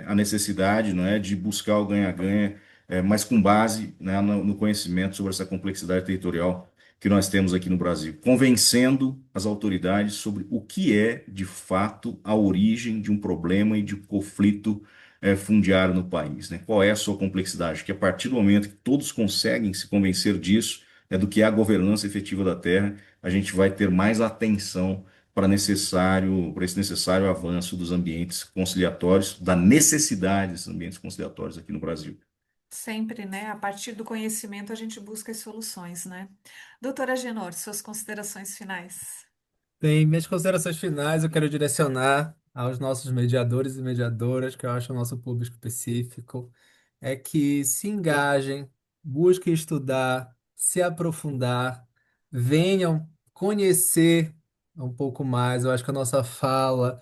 a necessidade, não é, de buscar o ganha-ganha, mas com base, né, no conhecimento sobre essa complexidade territorial que nós temos aqui no Brasil, convencendo as autoridades sobre o que é, de fato, a origem de um problema e de um conflito fundiário no país, né? Qual é a sua complexidade? Que a partir do momento que todos conseguem se convencer disso, né, do que é a governança efetiva da terra, a gente vai ter mais atenção para esse necessário avanço dos ambientes conciliatórios, da necessidade desses ambientes conciliatórios aqui no Brasil. Sempre, né? A partir do conhecimento a gente busca as soluções, né? Doutora Genor, suas considerações finais. Bem, minhas considerações finais eu quero direcionar aos nossos mediadores e mediadoras, que eu acho o nosso público específico, é que se engajem, busquem estudar, se aprofundar, venham conhecer um pouco mais. Eu acho que a nossa fala,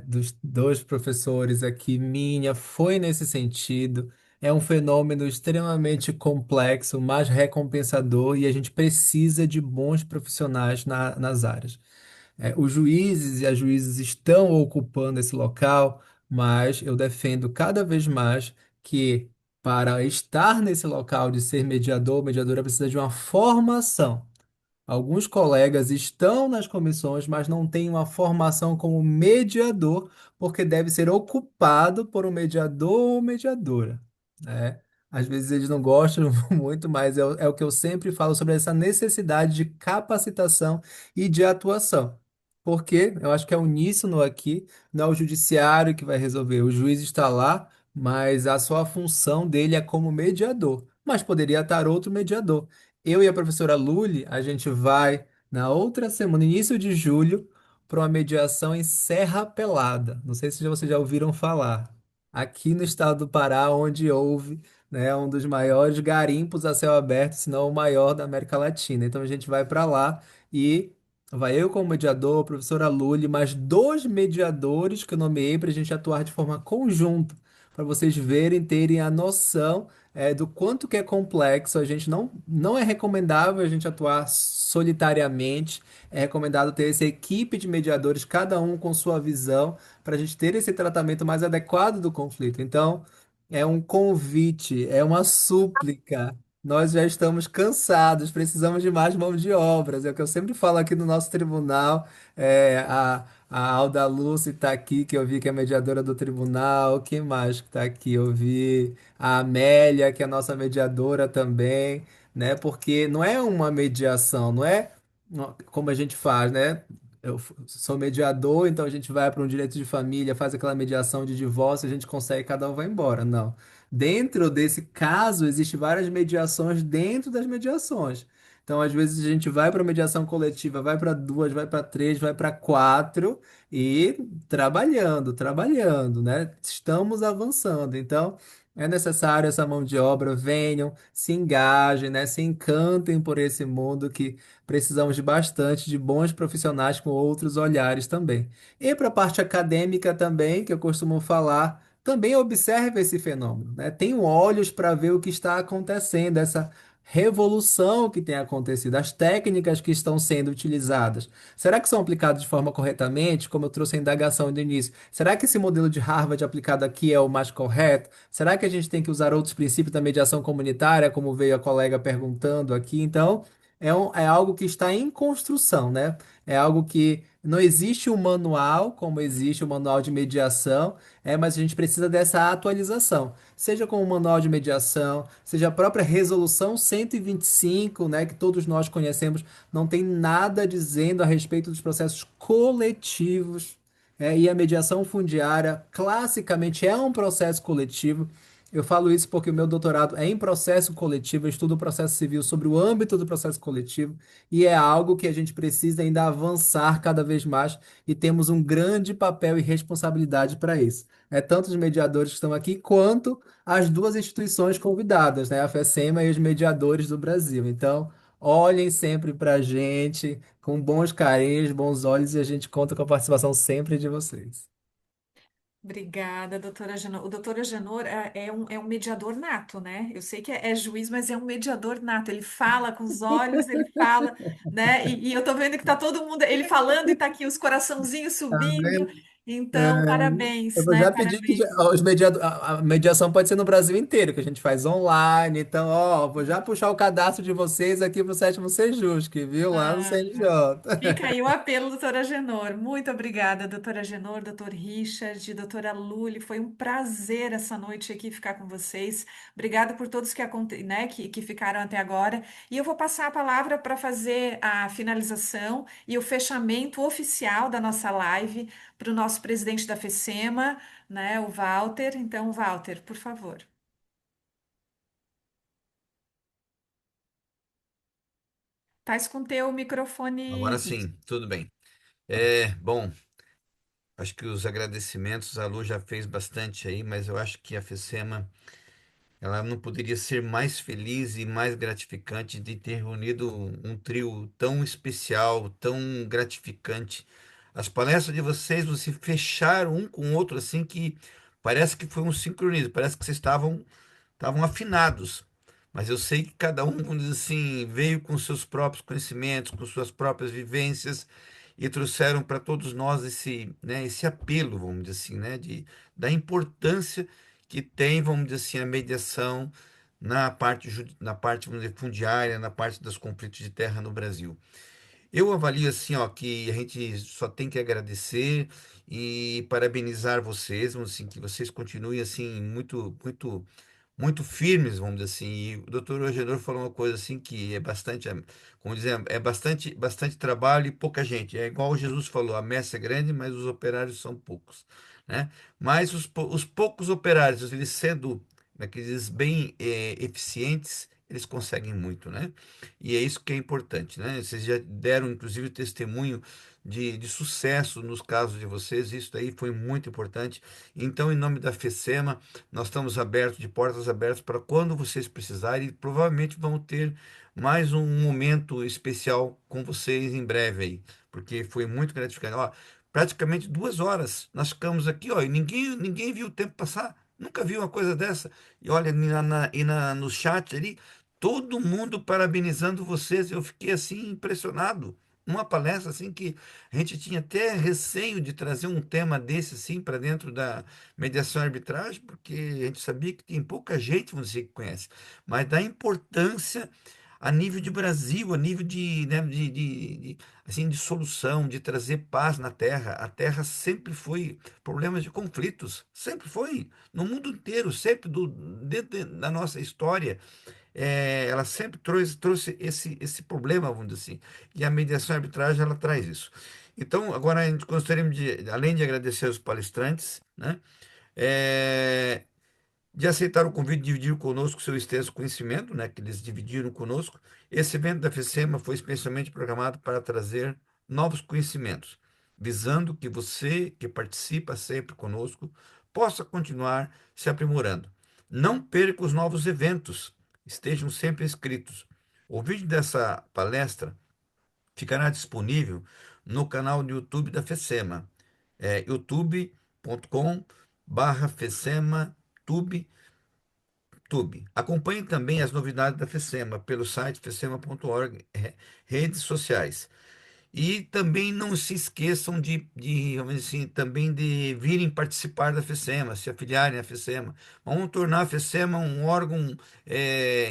dos dois professores aqui, minha, foi nesse sentido. É um fenômeno extremamente complexo, mas recompensador, e a gente precisa de bons profissionais nas áreas. Os juízes e as juízes estão ocupando esse local, mas eu defendo cada vez mais que para estar nesse local de ser mediador, mediadora precisa de uma formação. Alguns colegas estão nas comissões, mas não têm uma formação como mediador, porque deve ser ocupado por um mediador ou mediadora, né? Às vezes eles não gostam muito, mas é o que eu sempre falo sobre essa necessidade de capacitação e de atuação. Porque eu acho que é uníssono aqui, não é o judiciário que vai resolver. O juiz está lá, mas a sua função dele é como mediador. Mas poderia estar outro mediador. Eu e a professora Lully, a gente vai na outra semana, início de julho, para uma mediação em Serra Pelada. Não sei se vocês já ouviram falar. Aqui no estado do Pará, onde houve, né, um dos maiores garimpos a céu aberto, se não o maior da América Latina. Então a gente vai para lá e vai eu como mediador, a professora Lully, mais dois mediadores que eu nomeei para a gente atuar de forma conjunta. para vocês verem, terem a noção do quanto que é complexo. A gente não é recomendável a gente atuar solitariamente. É recomendado ter essa equipe de mediadores, cada um com sua visão, para a gente ter esse tratamento mais adequado do conflito. Então, é um convite, é uma súplica. Nós já estamos cansados, precisamos de mais mão de obras. É o que eu sempre falo aqui no nosso tribunal. A Alda Lúcia está aqui, que eu vi que é mediadora do tribunal. Quem mais que está aqui? Eu vi a Amélia, que é a nossa mediadora também, né? Porque não é uma mediação, não é como a gente faz, né? Sou mediador, então a gente vai para um direito de família, faz aquela mediação de divórcio, a gente consegue, cada um vai embora. Não. Dentro desse caso, existem várias mediações dentro das mediações. Então, às vezes, a gente vai para mediação coletiva, vai para duas, vai para três, vai para quatro e trabalhando, né? Estamos avançando. Então, é necessário essa mão de obra, venham, se engajem, né? Se encantem por esse mundo que precisamos de bastante de bons profissionais com outros olhares também. E para a parte acadêmica também, que eu costumo falar, também observe esse fenômeno, né? Tenham olhos para ver o que está acontecendo, essa revolução que tem acontecido, as técnicas que estão sendo utilizadas. Será que são aplicadas de forma corretamente, como eu trouxe a indagação do início? Será que esse modelo de Harvard aplicado aqui é o mais correto? Será que a gente tem que usar outros princípios da mediação comunitária, como veio a colega perguntando aqui? Então, é algo que está em construção, né? É algo que não existe um manual, como existe o manual de mediação, mas a gente precisa dessa atualização. Seja com o manual de mediação, seja a própria resolução 125, né, que todos nós conhecemos, não tem nada dizendo a respeito dos processos coletivos. E a mediação fundiária, classicamente, é um processo coletivo. Eu falo isso porque o meu doutorado é em processo coletivo, eu estudo o processo civil sobre o âmbito do processo coletivo, e é algo que a gente precisa ainda avançar cada vez mais, e temos um grande papel e responsabilidade para isso. É tanto os mediadores que estão aqui, quanto as duas instituições convidadas, né? A FECEMA e os mediadores do Brasil. Então, olhem sempre para a gente, com bons carinhos, bons olhos, e a gente conta com a participação sempre de vocês. Obrigada, doutora Agenor. O doutor Agenor é um mediador nato, né? Eu sei que é juiz, mas é um mediador nato. Ele fala com os olhos, ele fala, né? E eu tô vendo que tá todo mundo, ele falando e tá aqui os coraçãozinhos Tá subindo. vendo? Então, Eu parabéns, vou né? já pedir que Parabéns. a mediação pode ser no Brasil inteiro, que a gente faz online. Então, ó, vou já puxar o cadastro de vocês aqui para o sétimo Sejusc, viu? Lá no Ah, CNJ. fica aí o apelo, doutora Genor. Muito obrigada, doutora Genor, doutor Richard, doutora Lully. Foi um prazer essa noite aqui ficar com vocês. Obrigada por todos né, que ficaram até agora. E eu vou passar a palavra para fazer a finalização e o fechamento oficial da nossa live para o nosso presidente da FECEMA, né, o Walter. Então, Walter, por favor. Tais com teu microfone. Agora sim, tudo bem. Bom, acho que os agradecimentos a Lu já fez bastante aí, mas eu acho que a FECEMA ela não poderia ser mais feliz e mais gratificante de ter reunido um trio tão especial, tão gratificante. As palestras de vocês, vocês fecharam um com o outro assim que parece que foi um sincronismo, parece que vocês estavam afinados. Mas eu sei que cada um, vamos dizer assim, veio com seus próprios conhecimentos, com suas próprias vivências e trouxeram para todos nós esse, né, esse apelo, vamos dizer assim, né, da importância que tem, vamos dizer assim, a mediação na parte, vamos dizer, fundiária, na parte dos conflitos de terra no Brasil. Eu avalio assim, ó, que a gente só tem que agradecer e parabenizar vocês, vamos assim, que vocês continuem assim muito firmes, vamos dizer assim. E o doutor Agenor falou uma coisa assim que é bastante, como dizer, é bastante trabalho e pouca gente. É igual Jesus falou, a messe é grande, mas os operários são poucos, né? Mas os poucos operários, eles sendo daqueles bem eficientes, eles conseguem muito, né? E é isso que é importante, né? Vocês já deram, inclusive, testemunho de sucesso nos casos de vocês, isso daí foi muito importante. Então, em nome da FECEMA, nós estamos abertos, de portas abertas, para quando vocês precisarem, e provavelmente vamos ter mais um momento especial com vocês em breve aí, porque foi muito gratificante. Ó, praticamente 2 horas nós ficamos aqui, ó, e ninguém viu o tempo passar. Nunca vi uma coisa dessa. E olha, no chat ali, todo mundo parabenizando vocês. Eu fiquei assim impressionado. Uma palestra assim que a gente tinha até receio de trazer um tema desse assim para dentro da mediação e arbitragem, porque a gente sabia que tem pouca gente, você que conhece, mas da importância a nível de Brasil, a nível de, né, assim, de solução, de trazer paz na Terra. A Terra sempre foi problemas de conflitos, sempre foi, no mundo inteiro, sempre dentro da nossa história, ela sempre trouxe esse problema, vamos dizer assim. E a mediação e arbitragem, ela traz isso. Então, agora a gente gostaríamos de, além de agradecer aos palestrantes, né, é, de aceitar o convite de dividir conosco seu extenso conhecimento, né, que eles dividiram conosco. Esse evento da FECEMA foi especialmente programado para trazer novos conhecimentos, visando que você, que participa sempre conosco, possa continuar se aprimorando. Não perca os novos eventos, estejam sempre inscritos. O vídeo dessa palestra ficará disponível no canal do YouTube da FECEMA, youtube.com/FECEMA Tube. Acompanhe também as novidades da FECEMA pelo site fecema.org, redes sociais. E também não se esqueçam vamos dizer assim, também de virem participar da FECEMA, se afiliarem à FECEMA. Vamos tornar a FECEMA um órgão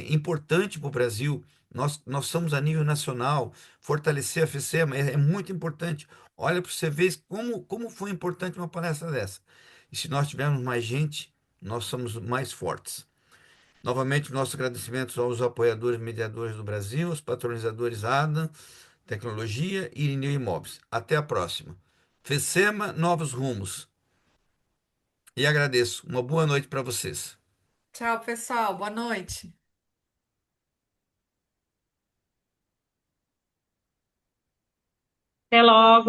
importante para o Brasil. Nós somos a nível nacional, fortalecer a FECEMA é muito importante. Olha para você ver como foi importante uma palestra dessa. E se nós tivermos mais gente, nós somos mais fortes. Novamente, nossos agradecimentos aos apoiadores e mediadores do Brasil, os patronizadores Adam, Tecnologia e Irineu Imóveis. Até a próxima. FECEMA, novos rumos. E agradeço. Uma boa noite para vocês. Tchau, pessoal. Boa noite. Até logo.